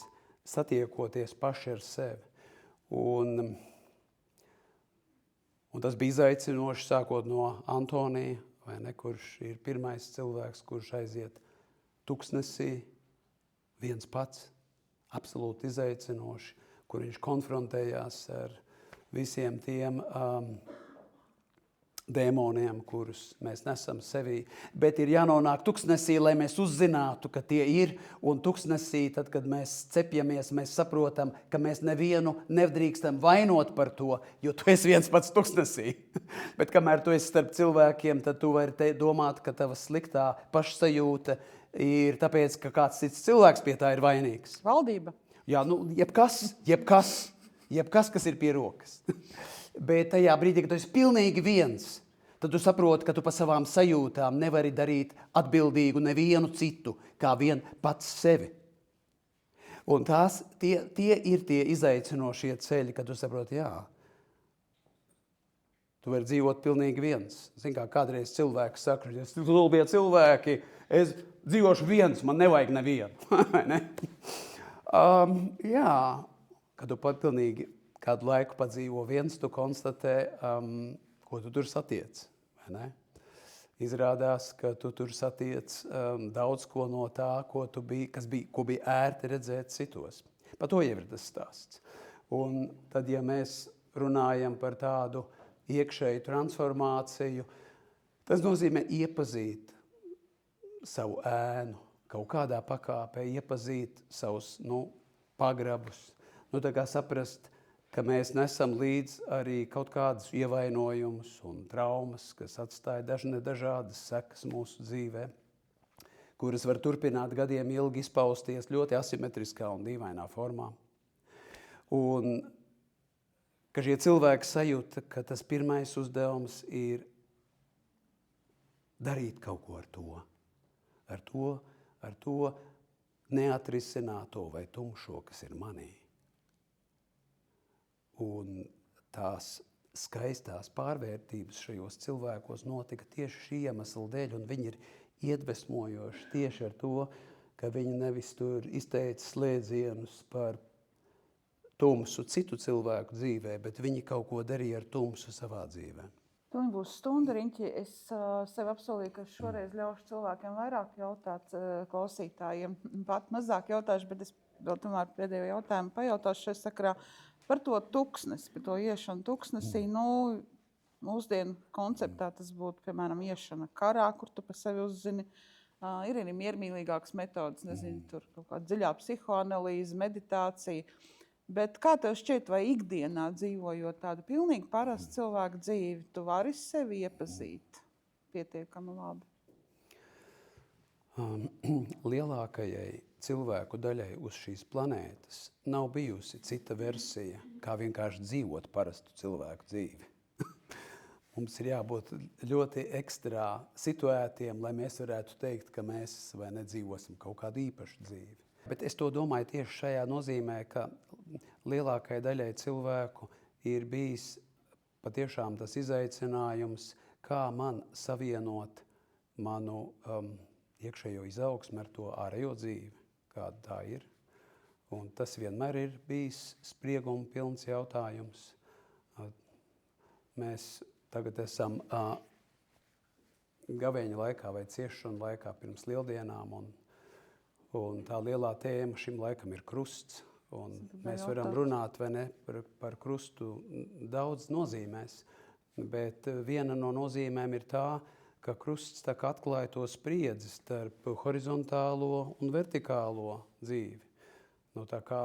paši ar sevi. Un tas bija izaicinoši, sākot no Antonija, vai ne, kurš ir pirmais cilvēks, kurš aiziet tuksnesī, viens pats, absolūti izaicinoši, kur viņš konfrontējās ar visiem tiem dēmoniem, kurus mēs nesam sevī. Bet ir jānonāk tuksnesī, lai mēs uzzinātu, ka tie ir. Un tuksnesī, tad, kad mēs cepjamies, mēs saprotam, ka mēs nevienu nedrīkstam vainot par to, jo tu esi viens pats tuksnesī. Bet kamēr tu esi starp cilvēkiem, tad tu vari domāt, ka tava sliktā pašsajūta ir tāpēc, ka kāds cits cilvēks pie tā ir vainīgs. Valdība. Jā, jebkas, kas ir pie rokas. Bet tajā brīdī, kad tu esi pilnīgi viens, tad tu saproti, ka tu pa savām sajūtām nevari darīt atbildīgu nevienu citu, kā vien pats sevi. Un tie ir tie izaicinošie ceļi, kad tu saproti, jā, tu vari dzīvot pilnīgi viens. Zini, kā kādreiz cilvēks saka, ja bija cilvēki, es dzīvošu viens, man nevajag nevienu. Ne? Jā, kad tu pat pilnīgi kādu laiku padzīvo viens, tu konstatē, ko tu tur satiec. Vai ne? Izrādās, ka tu tur satiec daudz ko no tā, ko bija ērti redzēt citos. Par to jau ir tas stāsts. Un tad, ja mēs runājam par tādu iekšēju transformāciju, tas nozīmē iepazīt savu ēnu, kaut kādā pakāpē iepazīt savus pagrabus, tā kā saprast, ka mēs nesam līdz arī kaut kādus ievainojumus un traumas, kas atstāja dažādas sekas mūsu dzīvē, kuras var turpināt gadiem ilgi izpausties ļoti asimetriskā un dīvainā formā. Un ka šie cilvēki sajūta, ka tas pirmais uzdevums ir darīt kaut ko ar to neatrisināto vai tumšo, kas ir manī. Un tās skaistās pārvērtības šajos cilvēkos notika tieši šī iemesla dēļ, un viņi ir iedvesmojoši tieši ar to, ka viņi nevis tur izteica slēdzienus par tumsu citu cilvēku dzīvē, bet viņi kaut ko darīja ar tumsu savā dzīvē. Tūlīt būs stunda, Riņķi. Es sev apsolīju, ka šoreiz ļaušu cilvēkiem vairāk jautāt klausītājiem. Pat mazāk jautāšu, bet es vēl tomēr pēdējo jautājumu pajautāšu šajā sakarā par to tuksnesi, par to iešanu tuksnesī. Mūsdienu konceptā tas būtu, piemēram, iešana karā, kur tu pa sevi uzzini. Ir arī miermīlīgākas metodas, nezinu, tur kaut kāda dziļā psihoanalīze, meditācija. Bet kā tev šķiet, vai ikdienā dzīvojot tādu pilnīgi parastu cilvēku dzīvi, tu vari sevi iepazīt pietiekami labi? Lielākajai cilvēku daļai uz šīs planētas nav bijusi cita versija, kā vienkārši dzīvot parastu cilvēku dzīvi. Mums ir jābūt ļoti ekstrā situētiem, lai mēs varētu teikt, ka mēs vai nedzīvosim kaut kādu īpašu dzīvi. Bet es to domāju tieši šajā nozīmē, ka lielākajai daļai cilvēku ir bijis patiešām tas izaicinājums, kā man savienot manu iekšējo izaugsmu ar to ārējo dzīvi, kāda tā ir. Un tas vienmēr ir bijis sprieguma pilns jautājums. Mēs tagad esam gavēņa laikā vai ciešanu laikā pirms lieldienām, un tā lielā tēma šim laikam ir krusts. Un mēs varam runāt vai ne, par krustu daudz nozīmēs, bet viena no nozīmēm ir tā, ka krusts tā kā atklāja to spriedzi starp horizontālo un vertikālo dzīvi. Tā kā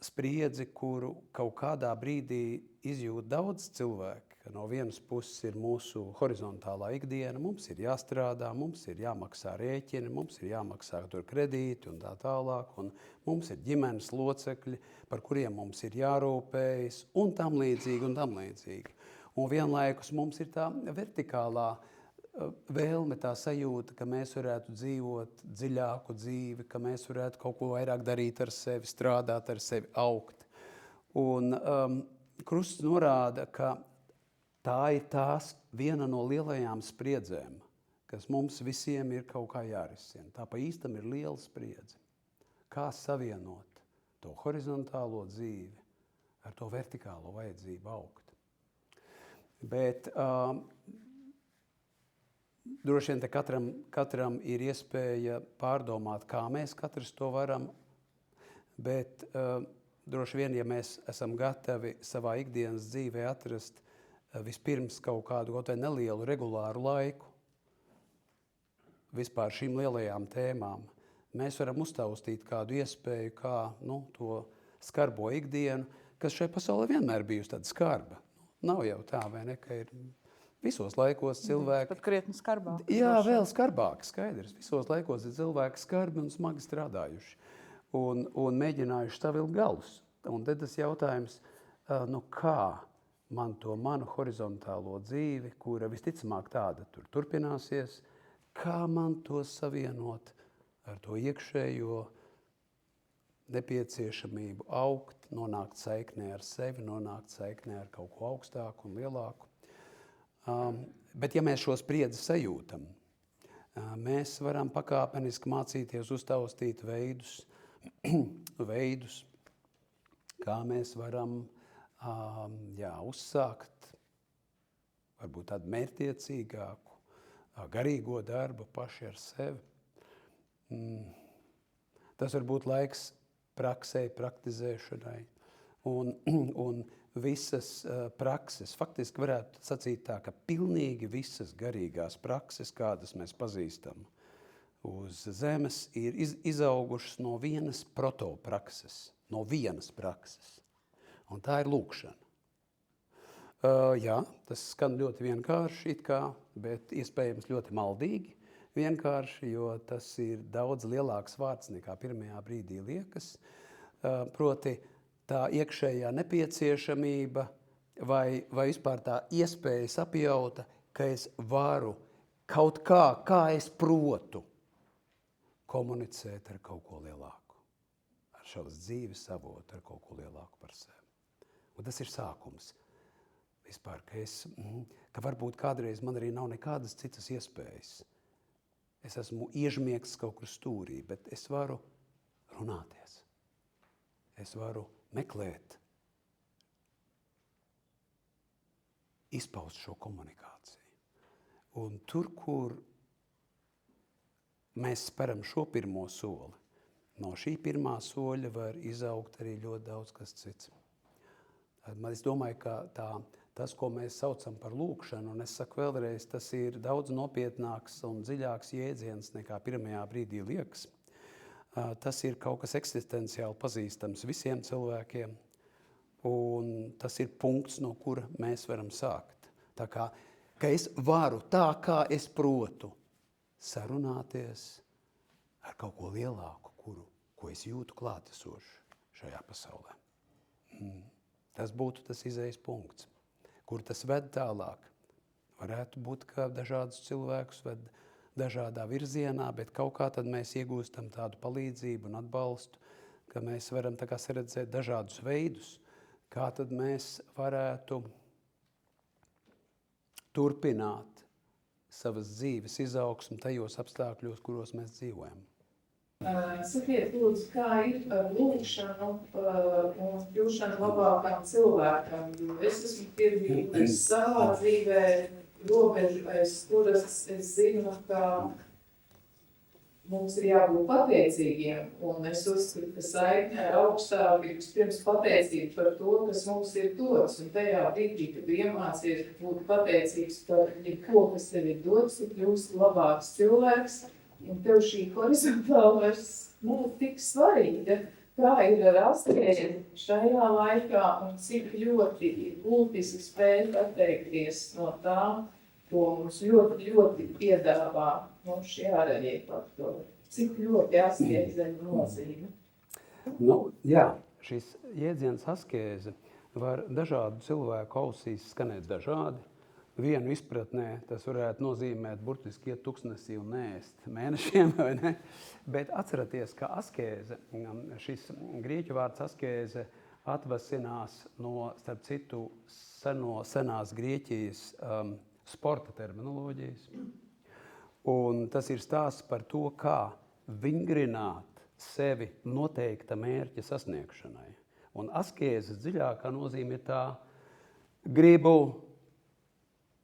spriedzi, kuru kaut kādā brīdī izjūt daudz cilvēki. No vienas puses ir mūsu horizontālā ikdiena, mums ir jāstrādā, mums ir jāmaksā rēķini, mums ir jāmaksā tur kredīti un tā tālāk, un mums ir ģimenes locekļi, par kuriem mums ir jārūpējas, un tam līdzīgi. Un vienlaikus mums ir tā vertikālā vēlme, tā sajūta, ka mēs varētu dzīvot dziļāku dzīvi, ka mēs varētu kaut ko vairāk darīt ar sevi, strādāt ar sevi, augt. Un krusts norāda, ka tā ir viena no lielajām spriedzēm, kas mums visiem ir kaut kā jārisina. Tā pa īstam ir liela spriedze. Kā savienot to horizontālo dzīvi ar to vertikālo vajadzību augt. Bet droši vien te katram ir iespēja pārdomāt, kā mēs katrs to varam, bet droši vien, ja mēs esam gatavi savā ikdienas dzīvē atrast vispirms kaut kādu nelielu regulāru laiku vispār šīm lielajām tēmām, mēs varam uztaustīt kādu iespēju, kā to skarbo ikdienu, kas šai pasaulē vienmēr bijusi tāda skarba. Nav jau tā, vai ne, ka ir visos laikos cilvēki... Pat krietni skarbāk. Jā, vēl skarbāk, skaidrs. Visos laikos ir cilvēki skarbi un smagi strādājuši un mēģinājuši savilkt galus. Un tad tas jautājums, kā man to manu horizontālo dzīvi, kura visticamāk tāda tur turpināsies, kā man to savienot ar to iekšējo nepieciešamību augt, nonākt saiknē ar sevi, nonākt saiknē ar kaut ko augstāku un lielāku. Bet ja mēs šo spriedzi sajūtam, mēs varam pakāpeniski mācīties uztaustīt veidus, kā mēs varam uzsākt varbūt tādu mērķtiecīgāku, garīgo darbu paši ar sevi. Tas var būt laiks praksei, praktizēšanai un visas prakses. Faktiski varētu sacīt tā, ka pilnīgi visas garīgās prakses, kādas mēs pazīstam uz zemes, ir izaugušas no vienas protoprakses, no vienas prakses. Un tā ir lūkšana. Jā, tas skan ļoti vienkārši it kā, bet iespējams ļoti maldīgi vienkārši, jo tas ir daudz lielāks vārds nekā pirmajā brīdī liekas. Proti tā iekšējā nepieciešamība vai vispār tā iespēja sapjauta, ka es varu kaut kā es protu komunicēt ar kaut ko lielāku, ar šavas dzīves avotu, ar kaut ko lielāku par sevi. Un tas ir sākums. Vispār, ka varbūt kādreiz man arī nav nekādas citas iespējas. Es esmu iežmiegts kaut kur stūrī, bet es varu runāties. Es varu meklēt, izpaust šo komunikāciju. Un tur, kur mēs speram šo pirmo soli, no šī pirmā soļa var izaugt arī ļoti daudz kas cits. Es domāju, ka tas, ko mēs saucam par lūkšanu, un es saku vēlreiz, tas ir daudz nopietnāks un dziļāks jēdziens nekā pirmajā brīdī liekas. Tas ir kaut kas eksistenciāli pazīstams visiem cilvēkiem, un tas ir punkts, no kura mēs varam sākt. Tā kā, ka es varu tā, kā es protu, sarunāties ar kaut ko lielāku, ko es jūtu klātesošu šajā pasaulē. Tas būtu tas izejas punkts, kur tas ved tālāk. Varētu būt, ka dažādus cilvēkus ved dažādā virzienā, bet kaut kā tad mēs iegūstam tādu palīdzību un atbalstu, ka mēs varam tā kā saredzēt dažādus veidus, kā tad mēs varētu turpināt savas dzīves izaugsmu tajos apstākļos, kuros mēs dzīvojam. Sakiet, lūdzu, kā ir ar lūkšanu un kļūšanu labākam cilvēkam? Es esmu piedzīvojis savā dzīvē robežu aiz kuras es zinu, ka mums ir jābūt pateicīgiem, un es uzskatu, ka saikne ar augstāku ir vispirms pateicība par to, kas mums ir dots, un tajā brīdī, kad iemācies būt pateicīgs par jebko, kas tev ir dots, tu kļūsi labāks cilvēks, un tev šī horizontāla vairs nav tik svarīga, kā ir ar askezi šajā laikā, un cik ļoti ir būtiski spēt atteikties no tā, ko mums ļoti, ļoti piedāvā mums šie ārējie faktori. Cik ļoti askeze ir nozīme? Jā, šis jēdziens askeze var dažādu cilvēku ausīs skanēt dažādi. Vienu izpratnē tas varētu nozīmēt burtiski iet tuksnesī un neēst mēnešiem, vai ne? Bet atceraties, ka askeze, šis grieķu vārds askeze atvasinās no, starp citu, senās Grieķijas sporta terminoloģijas. Un tas ir stāsts par to, kā vingrināt sevi noteikta mērķa sasniegšanai. Un askēzes dziļākā nozīme ir tā, gribu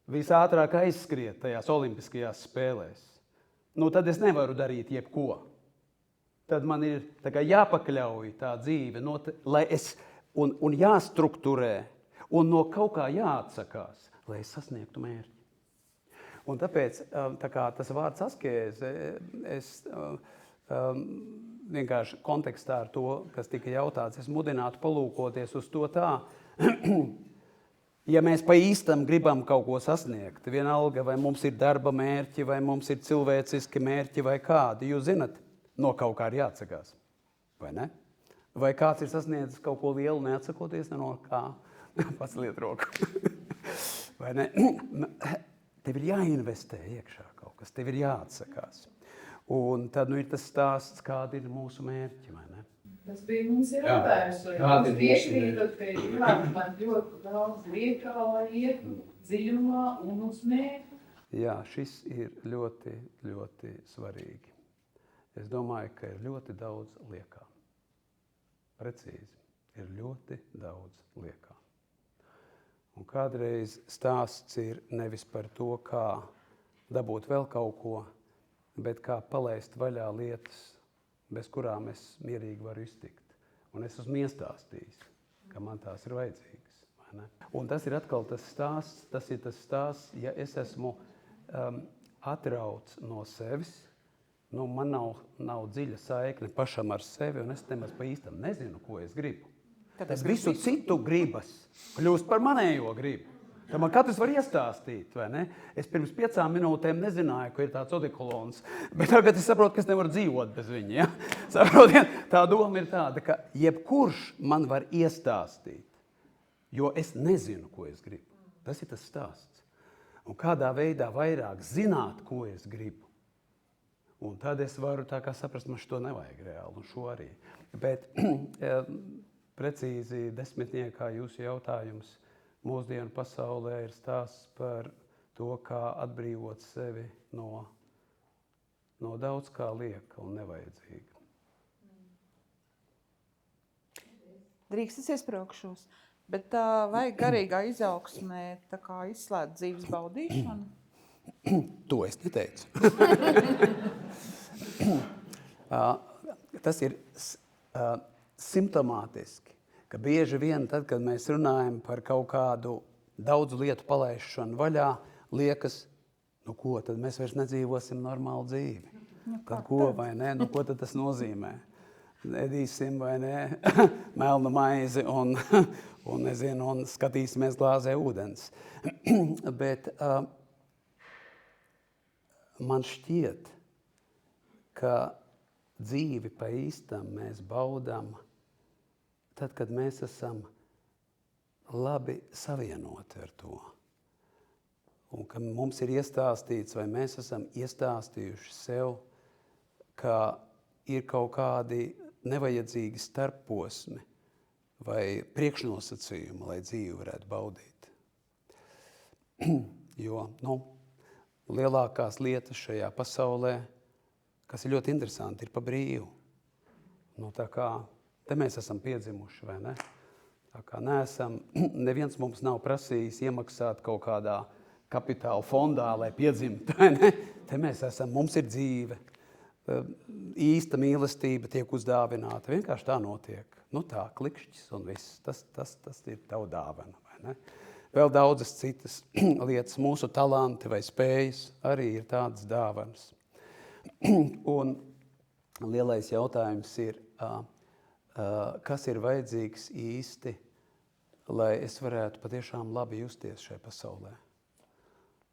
visātrāk aizskriet tajās olimpiskajās spēlēs. Tad es nevaru darīt jebko. Tad man ir tā kā jāpakļauj tā dzīve, lai es, un jāstrukturē, un no kaut kā jāatsakās, lai es sasniegtu mērķi. Un tāpēc tā kā tas vārds askēze, es vienkārši kontekstā ar to, kas tika jautāts, es mudinātu palūkoties uz to tā, ja mēs pa īstam gribam kaut ko sasniegt, vienalga, vai mums ir darba mērķi, vai mums ir cilvēciski mērķi, vai kādi, jūs zinat, no kaut kā ir jāatsakās, vai ne? Vai kāds ir sasniedzis kaut ko lielu, neatsakoties no kā? Paceliet roku. Vai ne? Tev ir jāinvestē iekšā kaut kas, tev ir jāatsakās. Un tad ir tas stāsts, kādi ir mūsu mērķi, vai ne? Tas bija mums jautājums, vai mums piekrītat, ka man ļoti daudz liekā, lai ietu dziļumā un uz mērķi. Jā, šis ir ļoti, ļoti svarīgi. Es domāju, ka ir ļoti daudz liekā. Precīzi, ir ļoti daudz liekā. Un kādreiz stāsts ir nevis par to, kā dabūt vēl kaut ko, bet kā palaist vaļā lietas, bez kurām es mierīgi varu iztikt. Un es esmu iestāstījis, ka man tās ir vajadzīgas. Vai ne? Un tas ir atkal tas stāsts, ja es esmu atrauts no sevis, man nav dziļa saikne pašam ar sevi, un es nemaz pa īstam nezinu, ko es gribu. Tad visu citu gribas kļūst par manējo gribu. Tad man katrs var iestāstīt, vai ne? Es pirms 5 minūtēm nezināju, ka ir tāds odikolons, bet tagad es saprotu, ka es nevaru dzīvot bez viņa. Ja? Saprotiet, tā doma ir tāda, ka jebkurš man var iestāstīt, jo es nezinu, ko es gribu. Tas ir tas stāsts. un kādā veidā vairāk zināt, ko es gribu. Un tad es varu tā kā saprast, man šo nevajag reāli, un šo arī. Bet precīzi desmitniekā jūsu jautājums mūsdienu pasaulē ir stāsts par to, kā atbrīvot sevi no daudz kā lieka un nevajadzīga. Drīkst es iespraukšos, bet vai garīgā izaugsmē tā kā izslēdz dzīves baudīšanu? To es neteicu. Tas ir simptomātiski, ka bieži vien tad, kad mēs runājam par kaut kādu daudzu lietu palaišanu vaļā, liekas, ko, tad mēs vairs nedzīvosim normālu dzīvi. Tad ko, vai ne? Ko tad tas nozīmē? Edīsim, vai ne? Melnu maizi un skatīsimies glāzē ūdens. Bet man šķiet, ka dzīvi pa īstam mēs baudām tad, kad mēs esam labi savienoti ar to. Un ka mums ir iestāstīts, vai mēs esam iestāstījuši sev, ka ir kaut kādi nevajadzīgi starpposmi vai priekšnosacījumi, lai dzīvi varētu baudīt. Jo, lielākās lietas šajā pasaulē, kas ir ļoti interesanti, ir pa brīvu. Tā kā te mēs esam piedzimuši, vai ne? Tā kā neviens mums nav prasījis iemaksāt kaut kādā kapitāla fondā, lai piedzimtu, vai ne? Te mēs esam, mums ir dzīve. Īsta mīlestība tiek uzdāvināta. Vienkārši tā notiek. Tā, klikšķis un viss. Tas ir tavu dāvana, vai ne? Vēl daudzas citas lietas, mūsu talanti vai spējas arī ir tādas dāvanas. Un lielais jautājums ir, kas ir vajadzīgs īsti, lai es varētu patiešām labi justies šajā pasaulē.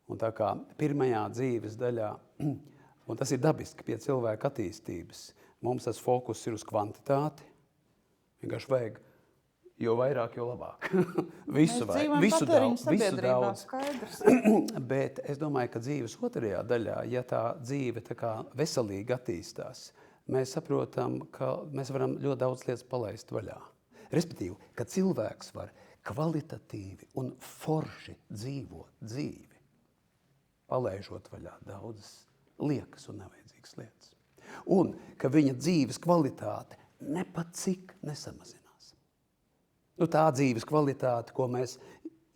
Un tā kā pirmajā dzīves daļā, un tas ir dabiski pie cilvēka attīstības, mums tas fokus ir uz kvantitāti. Vienkārši vajag, jo vairāk, jo labāk. Visu daudz. Bet es domāju, ka dzīves otrajā daļā, ja tā dzīve tā kā veselīgi attīstās, mēs saprotam, ka mēs varam ļoti daudz lietas palaist vaļā. Respektīvi, ka cilvēks var kvalitatīvi un forši dzīvot dzīvi, palaižot vaļā daudzas liekas un nevajadzīgas lietas. Un ka viņa dzīves kvalitāte nepacik nesamazinās. Tā dzīves kvalitāte, ko mēs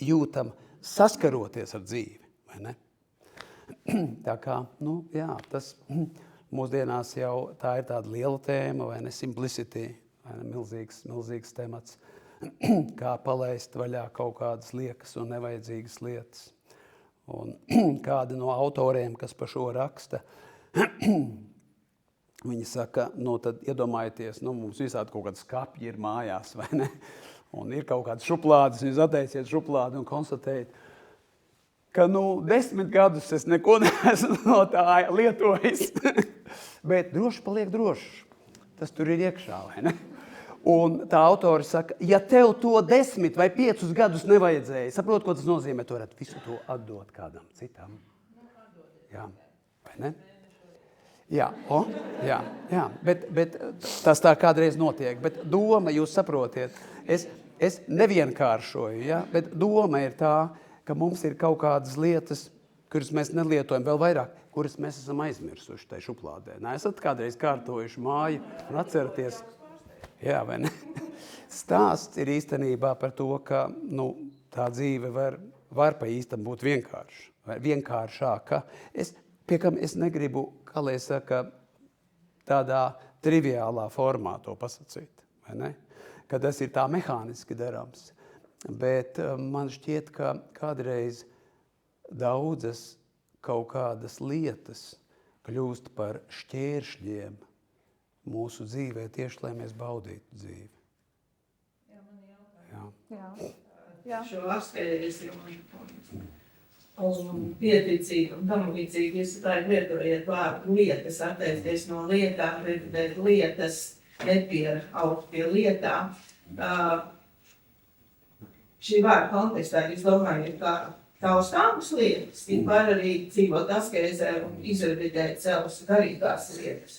jūtam saskaroties ar dzīvi, vai ne? Tā kā, tas mūsdienās jau tā ir tāda liela tēma, vai ne, simplicity, vai ne, milzīgs temats, kā palaist vaļā kaut kādas liekas un nevajadzīgas lietas. Un kādi no autoriem, kas par šo raksta, viņi saka, tad iedomājieties, mums visādi kaut kādi skapji ir mājās, vai ne? Un ir kaut kādas šuplādes, jūs attaisiet šuplādi un konstatējat, ka 10 gadus es neko neesmu no tā lietojis. Bet droši paliek drošs. Tas tur ir iekšā, vai ne? Un tā autori saka, ja tev to 10 vai 5 gadus nevajadzēja, saprot, ko tas nozīmē, tu varētu visu to atdot kādam citam. Jā, vai ne? Jā, bet tas tā kādreiz notiek. Bet doma, jūs saprotiet, es nevienkāršoju, ja? Bet doma ir tā, ka mums ir kaut kādas lietas, kuras mēs nelietojam vēl vairāk, kuras mēs esam aizmirsuši tai šuplādē. Esat kādreiz kārtojuši māju un atceraties. Jā, vai ne? Stāsts ir īstenībā par to, ka tā dzīve var pa īstam būt vienkāršāka. Pie kam es negribu, kā lai saka, tādā triviālā formā to pasacīt, vai ne? Ka tas ir tā mehāniski darāms. Bet man šķiet, ka kādreiz daudzas kaut kādas lietas kļūst par šķēršļiem mūsu dzīvē tieši, lai mēs baudītu dzīvi. Jā, man jautājums. Jā. Šo atskaļējumu un pieticību un tam līdzīgi, jūs tā lietojat vārdu lietas, atteikties no lietām, redzēt lietas, nepieraugt pie lietām. Šī vārda kontekstā, es domāju, ka taustāmas lietas, var arī dzīvot askezē un izradīt savas garīgās lietas.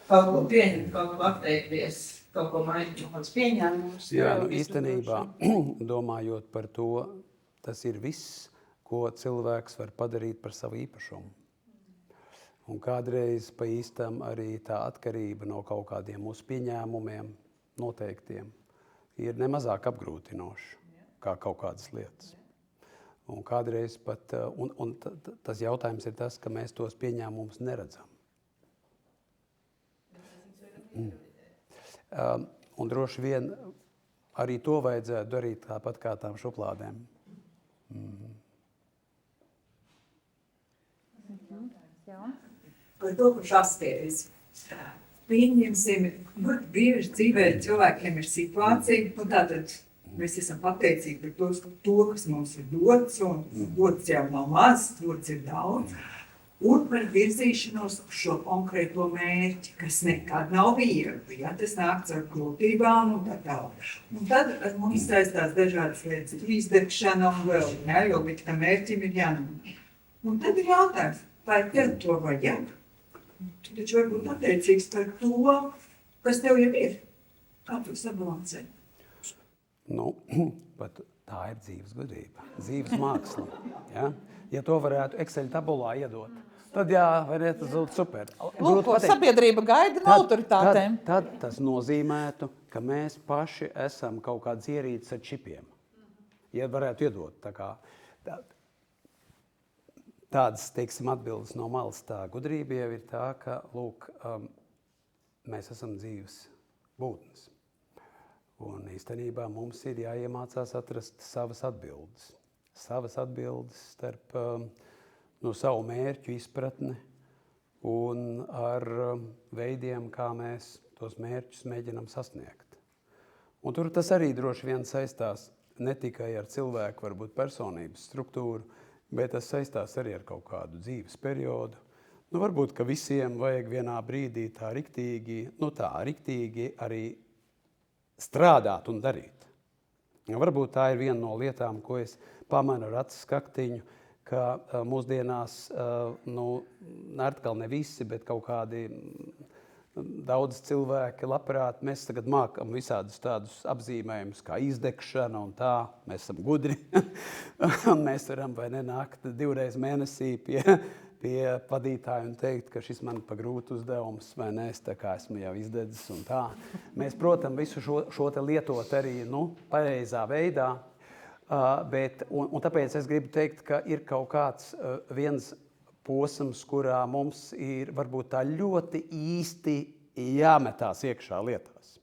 Kaut ko pieņemt, kaut ko atteikties, kaut ko mainīt, kaut kāds pieņēmums. Jā, īstenībā, domājot par to, tas ir viss, ko cilvēks var padarīt par savu īpašumu. Un kādreiz pa īstam arī tā atkarība no kaut kādiem mūsu pieņēmumiem noteiktiem ir nemazāk apgrūtinoša kā kaut kādas lietas. Un kādreiz pat, un tas jautājums ir tas, ka mēs tos pieņēmumus neredzam. Un droši vien arī to vajadzētu darīt tāpat kā tām šuplādēm. Par to, kurš asterizi. Pieņemsim, ļoti bieži dzīvē cilvēkiem ir situācija, un tātad mēs esam pateicīgi par to, kas mums ir dots, un dots jau nav maz, dots ir daudz, un par virzīšanos uz šo konkrēto mērķi, kas nekad nav viegli, ja tas nāks ar grūtībām un tā tālāk. Un tad ar mums saistās dažādas lietas, izdegšana un vēl, ja, jo līdz tam mērķim ir jānāk. Un tad ir jautājums, vai tev to vajag? Tu taču var būt pateicīgs par to, kas tev jau ir. Kā tu sabalansē? Nu, pat tā ir dzīves gudrība, dzīves māksla. Ja? Ja to varētu Excel tabulā iedot, tad jā, varētu tas būt super. Lūk, ko sabiedrība gaida no autoritātēm. Tad tas nozīmētu, ka mēs paši esam kaut kāds ierīces ar čipiem. Ja varētu iedot tā kā... Tādas, teiksim, atbildes no malas tā gudrība jau ir tā, ka, lūk, mēs esam dzīves būtnes. Un īstenībā mums ir jāiemācās atrast savas atbildes. Savas atbildes starp savu mērķu izpratni un ar veidiem, kā mēs tos mērķus mēģinam sasniegt. Un tur tas arī droši vien saistās ne tikai ar cilvēku, varbūt personības struktūru, bet tas saistās arī ar kaut kādu dzīves periodu. Nu, varbūt, ka visiem vajag vienā brīdī tā riktīgi arī strādāt un darīt. Varbūt tā ir viena no lietām, ko es pamanu ar acu skaktiņu, ka mūsdienās, atkal ne visi, bet kaut kādi daudz cilvēki labprāt, mēs tagad mākam visādus tādus apzīmējumus kā izdegšana un tā, mēs esam gudri. Un mēs varam vai nenākt 2 reizes mēnesī pie vadītāja un teikt, ka šis man pa grūtu uzdevums, vai ne, es tā kā esmu jau izdedzis un tā. Mēs, protams, visu šo te lietot arī, pareizā veidā, un tāpēc es gribu teikt, ka ir kaut kāds viens posms, kurā mums ir varbūt tā ļoti īsti jāmetās iekšā lietās.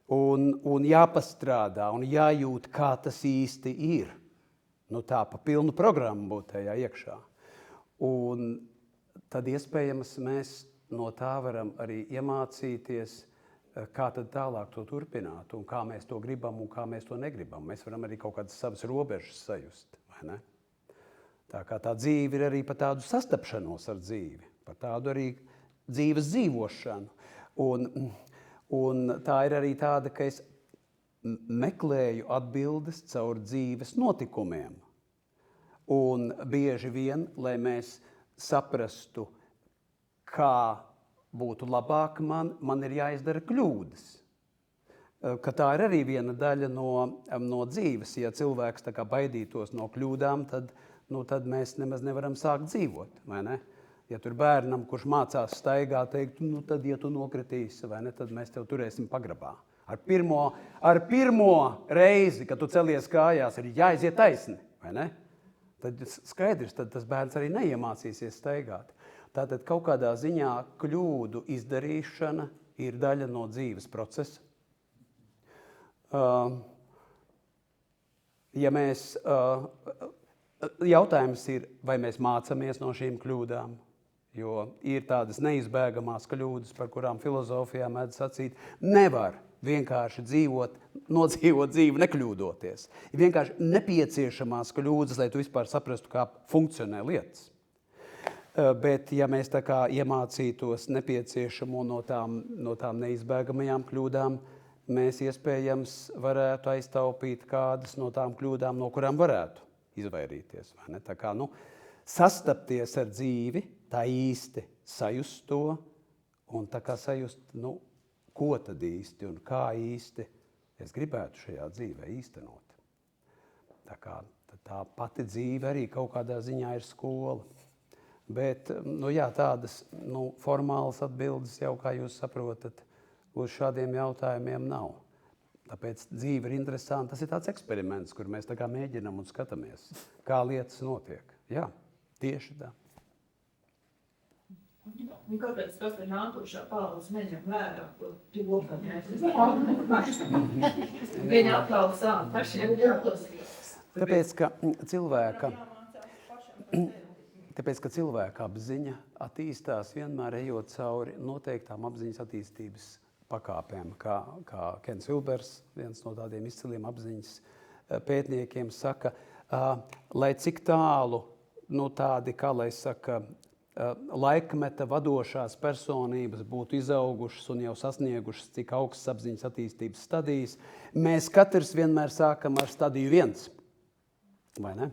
Un jāpastrādā un jājūt, kā tas īsti ir. Tā pa pilnu programmu būt tajā iekšā. Un tad iespējams mēs no tā varam arī iemācīties, kā tad tālāk to turpināt un kā mēs to gribam un kā mēs to negribam. Mēs varam arī kaut kādas savas robežas sajust, vai ne? Tā kā tā dzīve ir arī par tādu sastapšanos ar dzīvi, par tādu arī dzīves dzīvošanu. Un tā ir arī tāda, ka es meklēju atbildes caur dzīves notikumiem. Un bieži vien, lai mēs saprastu, kā būtu labāk man ir jāizdara kļūdas. Ka tā ir arī viena daļa no dzīves. Ja cilvēks tā kā baidītos no kļūdām, tad mēs nemaz nevaram sākt dzīvot, vai ne? Ja tur bērnam, kurš mācās staigāt, teikt, tad, ja tu nokritīsi, vai ne, tad mēs tev turēsim pagrabā. Ar pirmo reizi, kad tu celies kājās, ir jāiziet taisni, vai ne? Tad skaidrs, tad tas bērns arī neiemācīsies staigāt. Tātad kaut kādā ziņā kļūdu izdarīšana ir daļa no dzīves procesa. Jautājums ir, vai mēs mācāmies no šīm kļūdām, jo ir tādas neizbēgamās kļūdas, par kurām filozofijā mēdz sacīt, nevar vienkārši nodzīvot dzīvi nekļūdoties. Ir vienkārši nepieciešamās kļūdas, lai tu vispār saprastu, kā funkcionē lietas. Bet, ja mēs tā kā iemācītos nepieciešamo no tām neizbēgamajām kļūdām, mēs iespējams varētu aiztaupīt kādas no tām kļūdām, no kurām varētu izvairīties. Vai ne? Tā kā, sastapties ar dzīvi, tā īsti sajust to, un tā kā sajust, ko tad īsti un kā īsti es gribētu šajā dzīvē īstenot. Tā kā tā pati dzīve arī kaut kādā ziņā ir skola. Bet, tādas formālas atbildes jau, kā jūs saprotat, uz šādiem jautājumiem nav. Tāpēc dzīve ir interesanta. Tas ir tāds eksperiments, kur mēs tā kā mēģinam un skatāmies, kā lietas notiek. Jā, tieši tā. Kāpēc tas ir nākošā paudze neņem vērā to, ka viņa atkal sāk pašiem jāklausīs? Tāpēc, ka cilvēka apziņa attīstās vienmēr ejot cauri noteiktām apziņas attīstības pakāpēm, kā Kens Vilbers, viens no tādiem izciliem apziņas pētniekiem, saka, lai cik tālu, tādi, kā lai saka, laikmeta vadošās personības būtu izaugušas un jau sasniegušas cik augstas apziņas attīstības stadijas, mēs katrs vienmēr sākam ar stadiju 1, vai ne?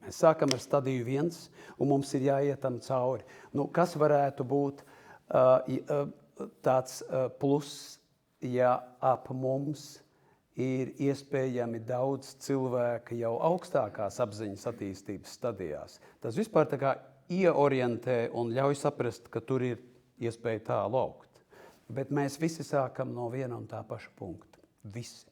Mēs sākam ar stadiju 1, un mums ir jāiet tam cauri. Kas varētu būt tāds plus, ja ap mums ir iespējami daudz cilvēka jau augstākās apziņas attīstības stadijās? Tas vispār tā kā ieorientē un ļauj saprast, ka tur ir iespēja tālu augt. Bet mēs visi sākam no viena un tā paša punkta. Visi.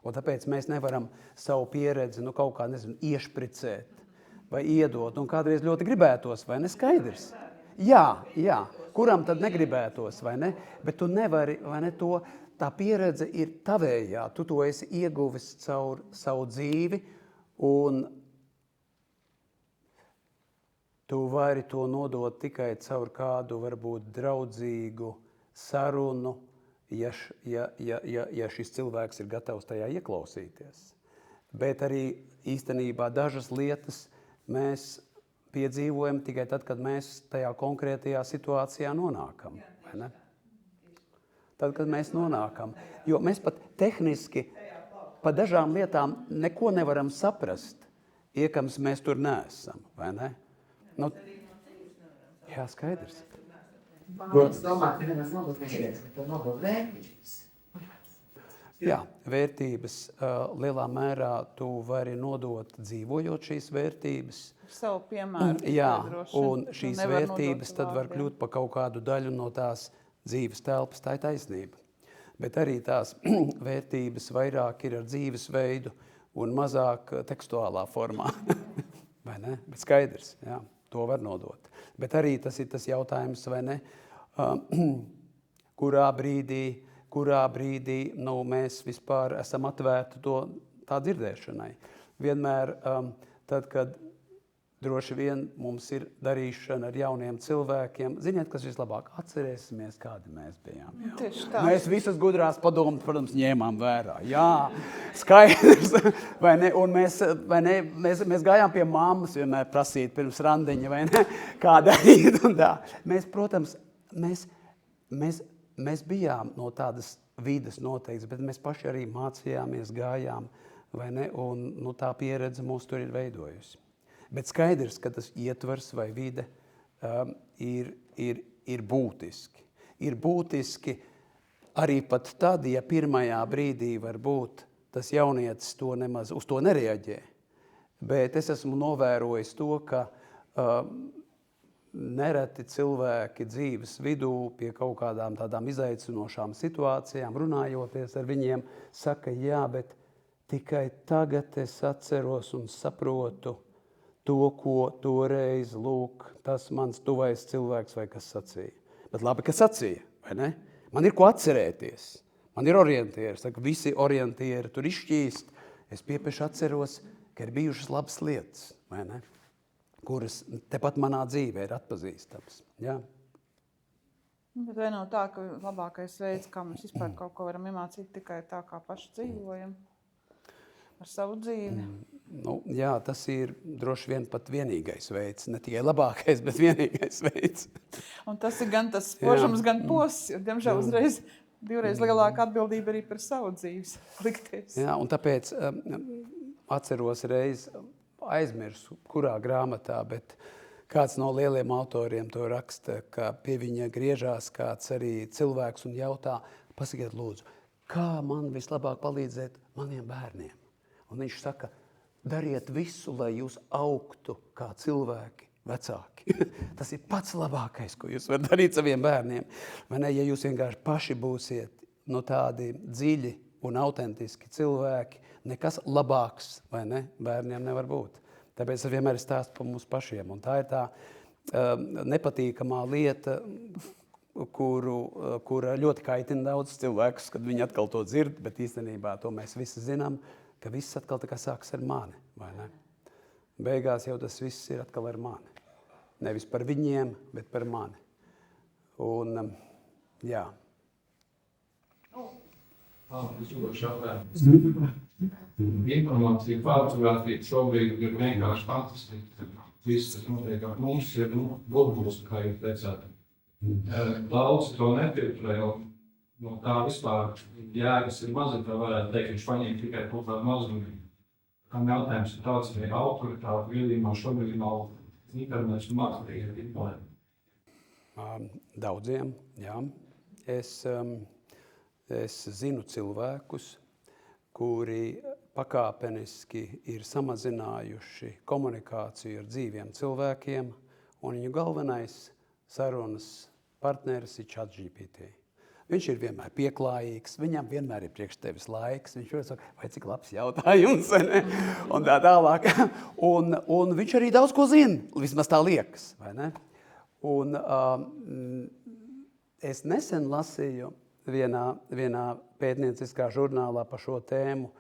Un tāpēc mēs nevaram savu pieredzi kaut kā, iešpricēt vai iedot. Un kādreiz ļoti gribētos, vai ne, skaidrs? Jā, kuram tad negribētos, vai ne? Bet tu nevari, vai ne, tā pieredze ir tavējā. Tu to esi ieguvis caur savu dzīvi, un tu vari to nodot tikai caur kādu, varbūt, draudzīgu sarunu, ja šis cilvēks ir gatavs tajā ieklausīties. Bet arī īstenībā dažas lietas mēs piedzīvojam tikai tad, kad mēs tajā konkrētajā situācijā nonākam. Vai ne? Tad, kad mēs nonākam. Jo mēs pat tehniski pa dažām lietām neko nevaram saprast, iekams mēs tur neesam. Vai ne? Jā, skaidrs. Jā, vērtības lielā mērā tu vari nodot dzīvojot šīs vērtības. Savu piemēru. Jā, un šīs vērtības tad var kļūt par kaut kādu daļu no tās dzīves telpas, tā ir taisnība. Bet arī tās vērtības vairāk ir ar dzīvesveidu un mazāk tekstuālā formā. Vai ne? Bet skaidrs, jā. To var nodot. Bet arī tas ir tas jautājums, vai ne, kurā brīdī mēs vispār esam atvērti tā dzirdēšanai. Vienmēr, tad, kad droši vien mums ir darīšana ar jauniem cilvēkiem, ziniet, kas vislabāk, atcerēsimies, kādi mēs bijām. Mēs visas gudrās padomas, protams, ņēmām vērā. Jā, skaidrs. Vai ne? Un mēs gājām pie mammas vienmēr prasīt pirms randiņa, vai ne? Kā darīt un tā. Mēs, protams, mēs bijām no tādas vides noteikts, bet mēs paši arī mācījāmies, gājām, vai ne? Un tā pieredze mūs tur ir veidojusi. Bet skaidrs, ka tas ietvers vai vide ir būtiski. Ir būtiski arī pat tad, ja pirmajā brīdī varbūt tas jaunietis uz to nereaģē. Bet es esmu novērojis to, ka nereti cilvēki dzīves vidū pie kaut kādām tādām izaicinošām situācijām, runājoties ar viņiem, saka, jā, bet tikai tagad es atceros un saprotu to, ko toreiz, lūk, tas mans tuvais cilvēks vai kas sacīja. Bet labi, ka sacīja, vai ne? Man ir ko atcerēties. Man ir orientieri. Saka, visi orientieri tur izšķīst. Es piepeši atceros, ka ir bijušas labas lietas, vai ne? Kuras tepat manā dzīvē ir atpazīstams. Jā. Bet vai nav tā, ka labākais veids, kā mēs vispār kaut ko varam iemācīt, tikai tā, kā paši dzīvojam ar savu dzīvi? Jā, tas ir droši vien pat vienīgais veids. Ne tikai labākais, bet vienīgais veids. Un tas ir gan tas spožums, gan posts, jo, diemžēl, uzreiz divreiz lielāka atbildība arī par savu dzīves likties. Jā, un tāpēc atceros reiz aizmirsu, kurā grāmatā, bet kāds no lieliem autoriem to raksta, ka pie viņa griežās kāds arī cilvēks un jautā, pasakiet lūdzu, kā man vislabāk palīdzēt maniem bērniem? Un viņš saka, dariet visu, lai jūs augtu kā cilvēki, vecāki. Tas ir pats labākais, ko jūs varat darīt saviem bērniem. Vai ne? Ja jūs vienkārši paši būsiet tādi dziļi un autentiski cilvēki, nekas labāks, vai ne, bērniem nevar būt. Tāpēc es vienmēr stāstu par mums pašiem. Un tā ir tā nepatīkamā lieta, kura ļoti kaitina daudz cilvēkus, kad viņi atkal to dzird, bet īstenībā to mēs visi zinām, ka viss atkal tā kā sāks ar mani, vai ne? Beigās jau tas viss ir atkal ar mani. Nevis par viņiem, bet par mani. Un, jā. Informācija pārtuvātība šobrīd ir vienkārši fantastiska. Viss, kas notiek ar mums, ir burbulis, kā jūs teicāt. Daudz to nepiltrē, jo no tā vispār jēgas ir mazi, tā varētu teikt, viņš paņēma tikai kaut kādu mazumu. Kam jautājums ir tāds, vai autoritāte vienībā šobrīd nav internets un mākslīga informācija? Daudziem, jā. Es zinu cilvēkus, kuri pakāpeniski ir samazinājuši komunikāciju ar dzīviem cilvēkiem, un viņu galvenais sarunas partneris ir ChatGPT. Viņš ir vienmēr pieklājīgs, viņam vienmēr ir priekš tevis laiks, viņš var saka, vai cik labs jautājums, ne? Un tā tālāk. Un viņš arī daudz ko zina, vismaz tā liekas, vai ne? Un es nesen lasīju vienā pētnieciskā žurnālā par šo tēmu,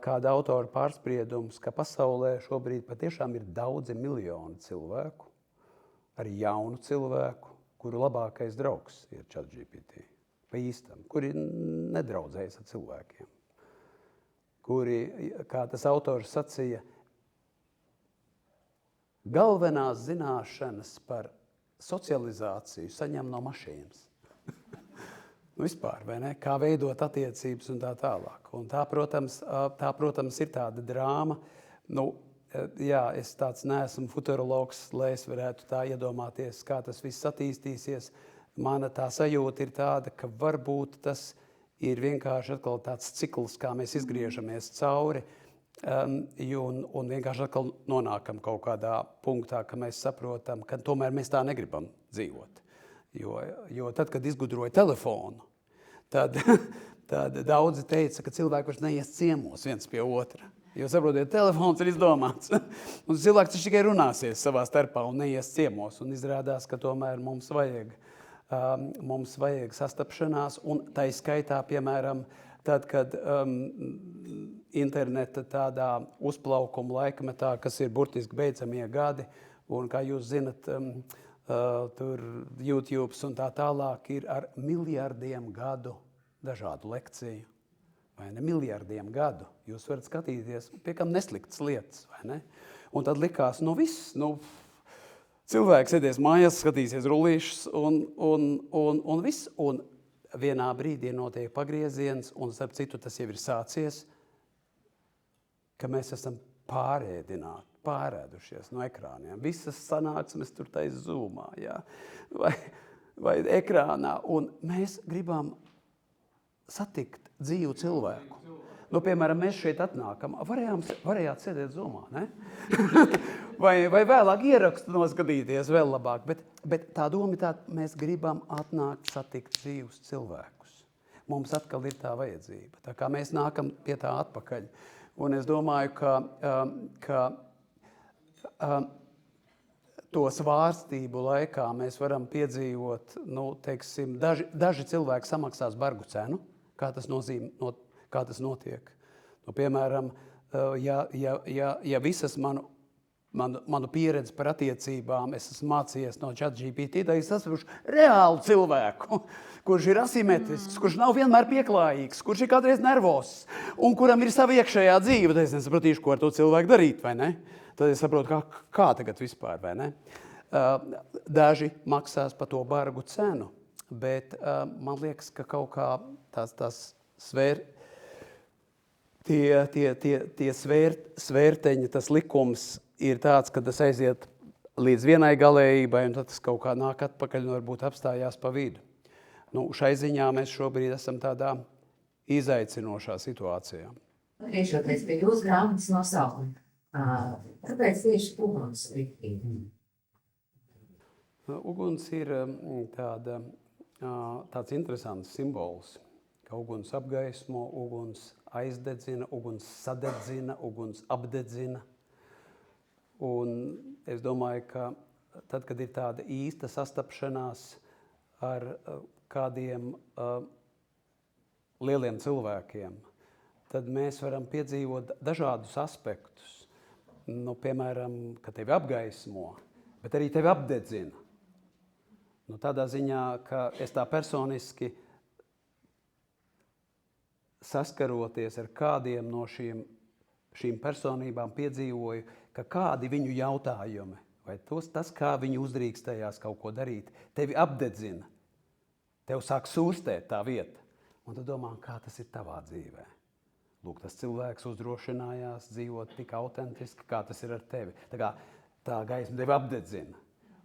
kāda autora pārspriedums, ka pasaulē šobrīd patiešām ir daudzi miljoni cilvēku, arī jaunu cilvēku, kuru labākais draugs ir ChatGPT, pa īstam, kuri nedraudzējas ar cilvēkiem, kuri, kā tas autors sacīja, galvenās zināšanas par socializāciju saņem no mašīnas. Vispār, vai ne? Kā veidot attiecības un tā tālāk. Un tā, protams, ir tāda drāma. Jā, es tāds neesmu futurologs, lai es varētu tā iedomāties, kā tas viss attīstīsies. Mana tā sajūta ir tāda, ka varbūt tas ir vienkārši atkal tāds cikls, kā mēs izgriežamies cauri un vienkārši atkal nonākam kaut kādā punktā, ka mēs saprotam, ka tomēr mēs tā negribam dzīvot. Jo tad, kad izgudroja telefonu, tad daudzi teica, ka cilvēki vairs neies ciemos viens pie otra. Jo, saprotiet, telefons ir izdomāts. Un cilvēks tikai runāsies savā starpā un neies ciemos. Un izrādās, ka tomēr mums vajag sastapšanās. Un tā skaitā, piemēram, tad, kad interneta tādā uzplaukuma laikmetā, kas ir burtiski beidzamie gadi, un, kā jūs zinat, tur YouTube un tā tālāk ir ar miljardiem gadu dažādu lekciju, vai ne? Miljardiem gadu. Jūs varat skatīties, pie kam nesliktas lietas, vai ne? Un tad likās, viss, cilvēks sēdēs mājās, skatīsies rullīšus un viss. Un vienā brīdī notiek pagrieziens, un starp citu tas jau ir sācies, ka mēs esam pārēdušies no ekrāniem. Visas sanāksmes tur tais Zoomā, jā, vai ekrānā. Un mēs gribam satikt dzīvu cilvēku. Piemēram, mēs šeit atnākam. Varējāt sēdēt Zoomā, ne? vai vēlāk ierakstu noskatīties vēl labāk. Bet tā doma ir tāda, mēs gribam atnākt satikt dzīvus cilvēkus. Mums atkal ir tā vajadzība. Tā kā mēs nākam pie tā atpakaļ. Un es domāju, ka to svārstību laikā mēs varam piedzīvot, daži cilvēki samaksās bargu cenu, kā tas notiek. Piemēram, ja visas manu pieredzi par attiecībām es esmu mācījies no ChatGPT, tad es saprotu reālu cilvēku, kurš ir asimetrisks, kurš nav vienmēr pieklājīgs, kurš ir kādreiz nervos un kuram ir sava iekšējā dzīve, tad es nesapratīšu, ko ar to cilvēku darīt, vai ne? Tad es saprotu, kā tagad vispār, vai ne? Daži maksās par to bargu cenu. Bet man liekas, ka kaut kā tie svērteņi, tas likums ir tāds, ka tas aiziet līdz vienai galējībai, un tad tas kaut kā nāk atpakaļ un varbūt apstājās pa vidu. Šai ziņā mēs šobrīd esam tādā izaicinošā situācijā. Atgriežoties pie jūsu grāmatas nosaukuma, kāpēc tieši uguns riktīgi? Uguns ir tāds interesants simbols, ka uguns apgaismo, uguns aizdedzina, uguns sadedzina, uguns apdedzina. Un es domāju, ka tad, kad ir tāda īsta sastapšanās ar kādiem lieliem cilvēkiem, tad mēs varam piedzīvot dažādus aspektus. Piemēram, ka tevi apgaismo, bet arī tevi apdedzina. Tādā ziņā, ka es tā personiski saskaroties ar kādiem no šīm personībām piedzīvoju, ka kādi viņu jautājumi, vai tas, kā viņi uzdrīkstējās kaut ko darīt, tevi apdedzina, tev sāk sūrstēt tā vieta. Un tu domā, kā tas ir tavā dzīvē. Lūk, tas cilvēks uzdrošinājās dzīvot tik autentiski, kā tas ir ar tevi. Tā gaisma tevi apdedzina.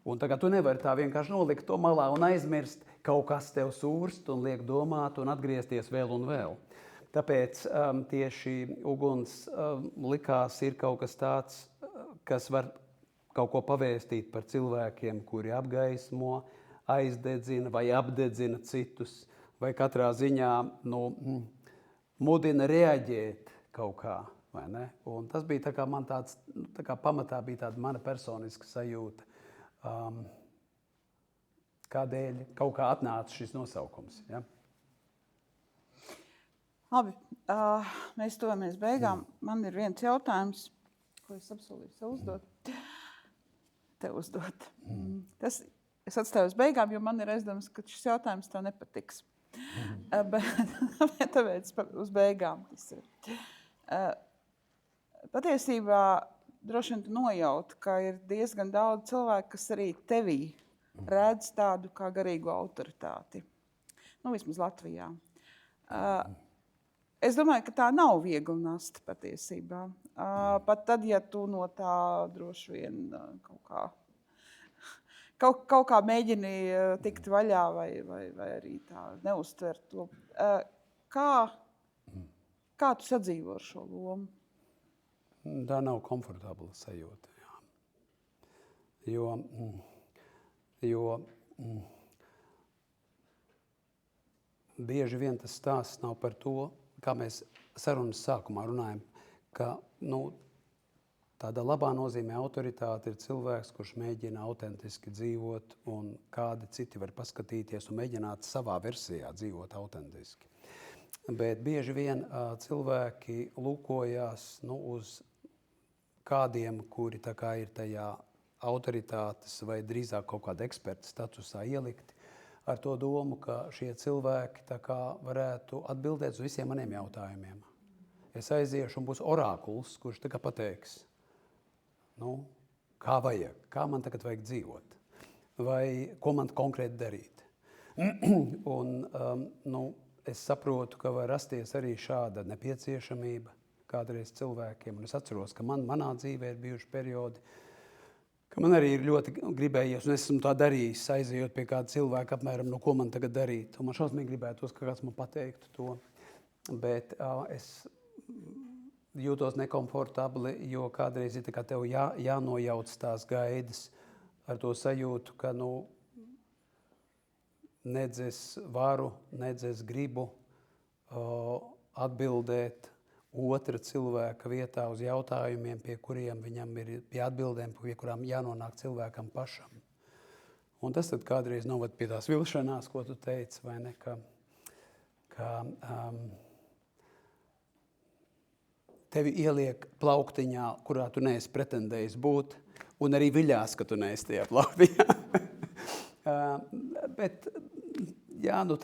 Un tagad tu nevari tā vienkārši nolikt to malā un aizmirst, kaut kas tev sūrst un liek domāt un atgriezties vēl un vēl. Tāpēc tieši uguns likās ir kaut kas tāds, kas var kaut ko pavēstīt par cilvēkiem, kuri apgaismo, aizdedzina vai apdedzina citus, vai katrā ziņā mudina reaģēt kaut kā, vai ne? Un tas bija tā kā man tāds, pamatā bija tāda mana personiska sajūta, kādēļ kaut kā atnāca šis nosaukums. Ja? Labi, mēs tojamies beigām. Man ir viens jautājums, ko es apsolīju tev uzdot. Es atstāju uz beigām, jo man ir aizdomas, ka šis jautājums tev nepatiks. Bet tāpēc uz beigām tas ir. Patiesībā droši vien tu nojaut, ka ir diezgan daudz cilvēku, kas arī tevī redz tādu kā garīgu autoritāti. Vismaz Latvijā. Es domāju, ka tā nav viegla nasta patiesībā. Pat tad, ja tu no tā droši vien kaut kā mēģini tikt vaļā vai arī tā neuztvert to. Kā tu sadzīvo ar šo lomu? Tā nav komfortabla sajūta. Jā. Jo bieži vien tas stāsts nav par to, kā mēs sarunas sākumā runājam, ka tāda labā nozīmē autoritāte ir cilvēks, kurš mēģina autentiski dzīvot, un kādi citi var paskatīties un mēģināt savā versijā dzīvot autentiski. Bet bieži vien cilvēki lūkojās uz kādiem, kuri tā kā ir tajā autoritātes vai drīzāk kaut kāda eksperta statusā ielikti, ar to domu, ka šie cilvēki tā kā varētu atbildēt uz visiem maniem jautājumiem. Es aiziešu un būs orākuls, kurš tā kā pateiks, kā vajag, kā man tagad vajag dzīvot, vai ko man konkrēti darīt. Un es saprotu, ka var rasties arī šāda nepieciešamība kādreiz cilvēkiem. Un es atceros, ka manā dzīvē ir bijuši periodi, ka man arī ir ļoti gribējies, un esmu tā darījis, aizejot pie kāda cilvēka apmēram, ko man tagad darīt. Un man šausmīgi gribētos, ka kāds man pateiktu to. Bet es jūtos nekomfortabli, jo kādreiz ir tā kā tev jānojauc tās gaidas ar to sajūtu, ka nedz es varu, nedz es gribu atbildēt otra cilvēka vietā uz jautājumiem, pie kuriem viņam ir, pie atbildēm, pie kurām jānonāk cilvēkam pašam. Un tas tad kādreiz novad pie tās vilšanās, ko tu teici, vai ne, ka tevi ieliek plauktiņā, kurā tu neesi pretendējis būt, un arī viļās, ka tu neesi tajā plauktiņā. Bet,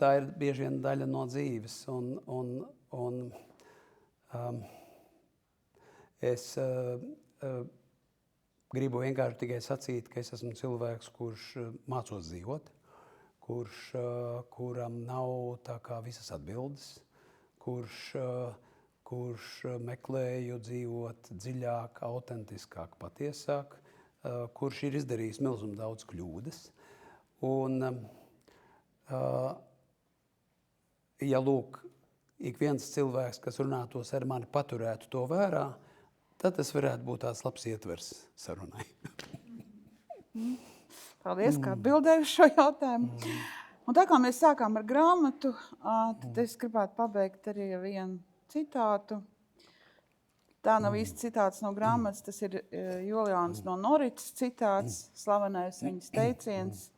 tā ir bieži vien daļa no dzīves, un es gribu vienkārši tikai sacīt, ka es esmu cilvēks, kurš mācos dzīvot, kuram nav tā kā visas atbildes, kurš meklēju dzīvot dziļāk, autentiskāk, patiesāk, kurš ir izdarījis milzumu daudz kļūdas. Un, ja lūk, ik viens cilvēks, kas runātos ar mani, paturētu to vērā, tad tas varētu būt tāds labs ietvers sarunai. Paldies, kā atbildēju šo jautājumu. Un tā kā mēs sākām ar grāmatu, tad es gribētu pabeigt arī ar vienu citātu. Tā nav īsti citāts no grāmatas, tas ir Juliānas no Noricas citāts, slavenais viņas teiciens: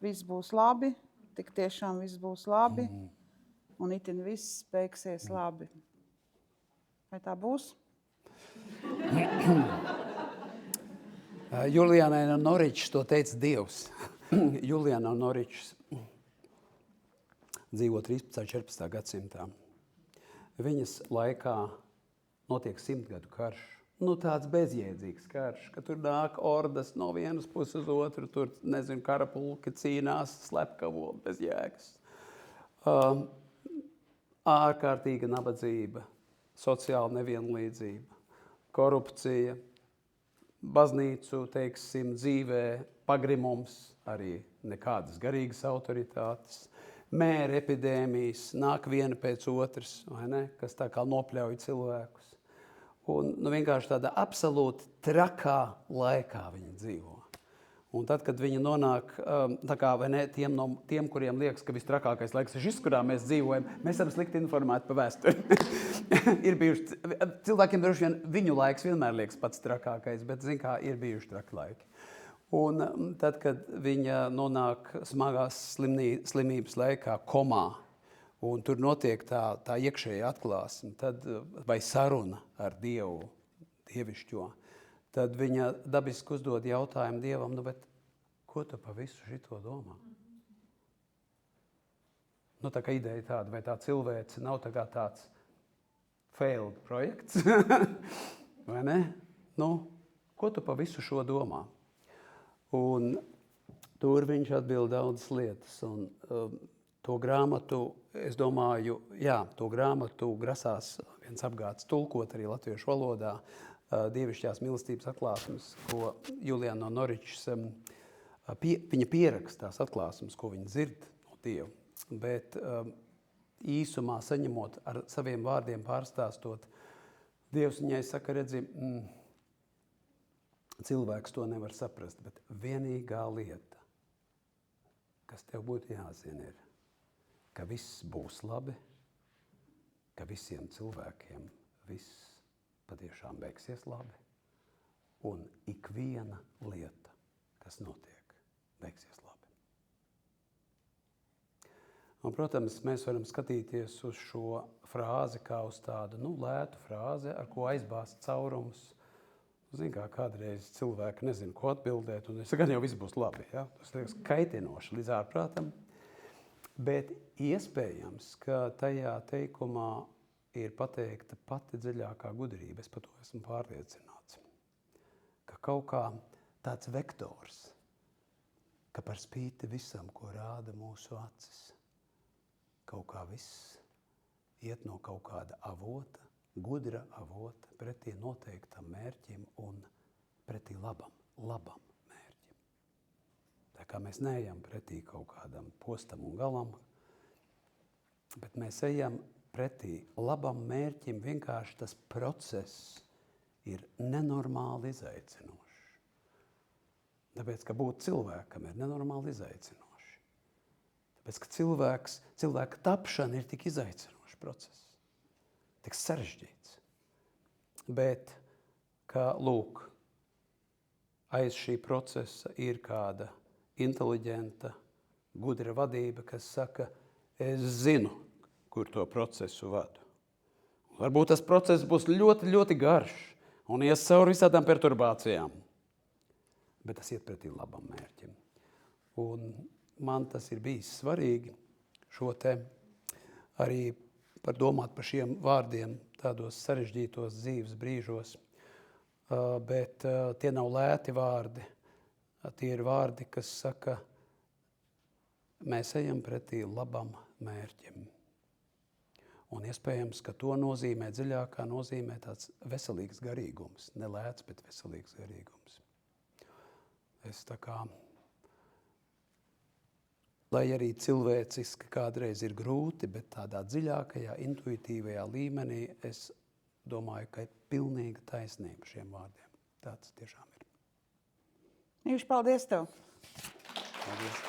viss būs labi, tik tiešām viss būs labi, un itin viss beigsies labi. Vai tā būs? Juliānai no Noričas to teica Dievs. Juliāna no Noričas dzīvo 13. 14. gadsimtā. Viņas laikā notiek 100-gadu karš. Nu, tāds bezjēdzīgs karš, ka tur nāk ordas no vienas puses uz otru, tur, nezinu, karapulki cīnās, slepkavo bez jēgas. Ārkārtīga nabadzība, sociāla nevienlīdzība, korupcija, baznīcu, teiksim, dzīvē pagrimums, arī nekādas garīgas autoritātes, mēra epidēmijas, nāk viena pēc otras, vai ne, kas tā kā nopļauj cilvēkus. Un vienkārši tādā absolūti trakā laikā viņi dzīvo. Un tad, kad viņi nonāk, tā kā, vai ne, tiem, kuriem liekas, ka vistrakākais laiks ir šis, kurā mēs dzīvojam, mēs esam slikti informēti par vēsturi. Ir bijuši, cilvēkiem droši vien viņu laiks vienmēr liekas pats trakākais, bet, zin kā, ir bijuši traki laiki. Un tad, kad viņa nonāk smagās slimības laikā, komā, un tur notiek tā iekšēja atklāsme, tad, vai saruna ar Dievu, dievišķo, tad viņa dabiski uzdod jautājumu Dievam, nu, bet ko tu pa visu šito domā? Nu, tā kā ideja tāda, vai tā cilvēce nav tā kā tāds failed projekts, vai ne? Nu, ko tu pa visu šo domā? Un tur viņš atbild daudzas lietas, un to grāmatu, es domāju, to grāmatu grasās viens apgāds tulkot arī latviešu valodā, dievišķās mīlestības atklāsmes, ko Juliāna no Noričas, viņa pierakstās atklāsmes, ko viņa dzird no Dievu, bet īsumā saņemot ar saviem vārdiem pārstāstot, Dievs viņai saka, redzi, cilvēks to nevar saprast, bet vienīgā lieta, kas tev būtu jāzina, ir, ka viss būs labi, ka visiem cilvēkiem viss patiešām beigsies labi, un ikviena lieta, kas notiek, beigsies labi. Un, protams, mēs varam skatīties uz šo frāzi kā uz tādu, lētu frāzi, ar ko aizbāzt caurumus. Zin kā, kādreiz cilvēki nezina, ko atbildēt, un es gan jau viss būs labi, ja? Tas liekas kaitinoši līdz ārprātam, bet iespējams, ka tajā teikumā ir pateikta pati dziļākā gudrība, es par to esmu pārliecināts, ka kaut kā tāds vektors, ka par spīti visam, ko rāda mūsu acis, kaut kā viss iet no kaut kāda avota, gudra avota, pretī noteiktam mērķim un pretī labam mērķim. Tā kā mēs neejam pretī kaut kādam postam un galam, bet mēs ejam pretī labam mērķim, vienkārši tas process ir nenormāli izaicinošs. Tāpēc, ka būt cilvēkam ir nenormāli izaicinoši. Tāpēc, ka cilvēka tapšana ir tik izaicinošs process, tik sarežģīts. Bet, ka, lūk, aiz šī procesa ir kāda inteliģenta, gudra vadība, kas saka, es zinu, kur to procesu vadu. Varbūt tas process būs ļoti, ļoti garš un ies cauri visādām perturbācijām, bet tas iet pretī labam mērķim. Un man tas ir bijis svarīgi šo te arī par domāt par šiem vārdiem tādos sarežģītos dzīves brīžos, bet tie nav lēti vārdi. Tie ir vārdi, kas saka, mēs ejam pretī labam mērķim. Un iespējams, ka to nozīmē dziļākā nozīmē tāds veselīgs garīgums. Ne lēts, bet veselīgs garīgums. Es tā kā, lai arī cilvēciski kādreiz ir grūti, bet tādā dziļākajā, intuitīvajā līmenī es domāju, ka ir pilnīga taisnība šiem vārdiem. Tāds tiešām ir. Mīļš, paldies tev! Paldies!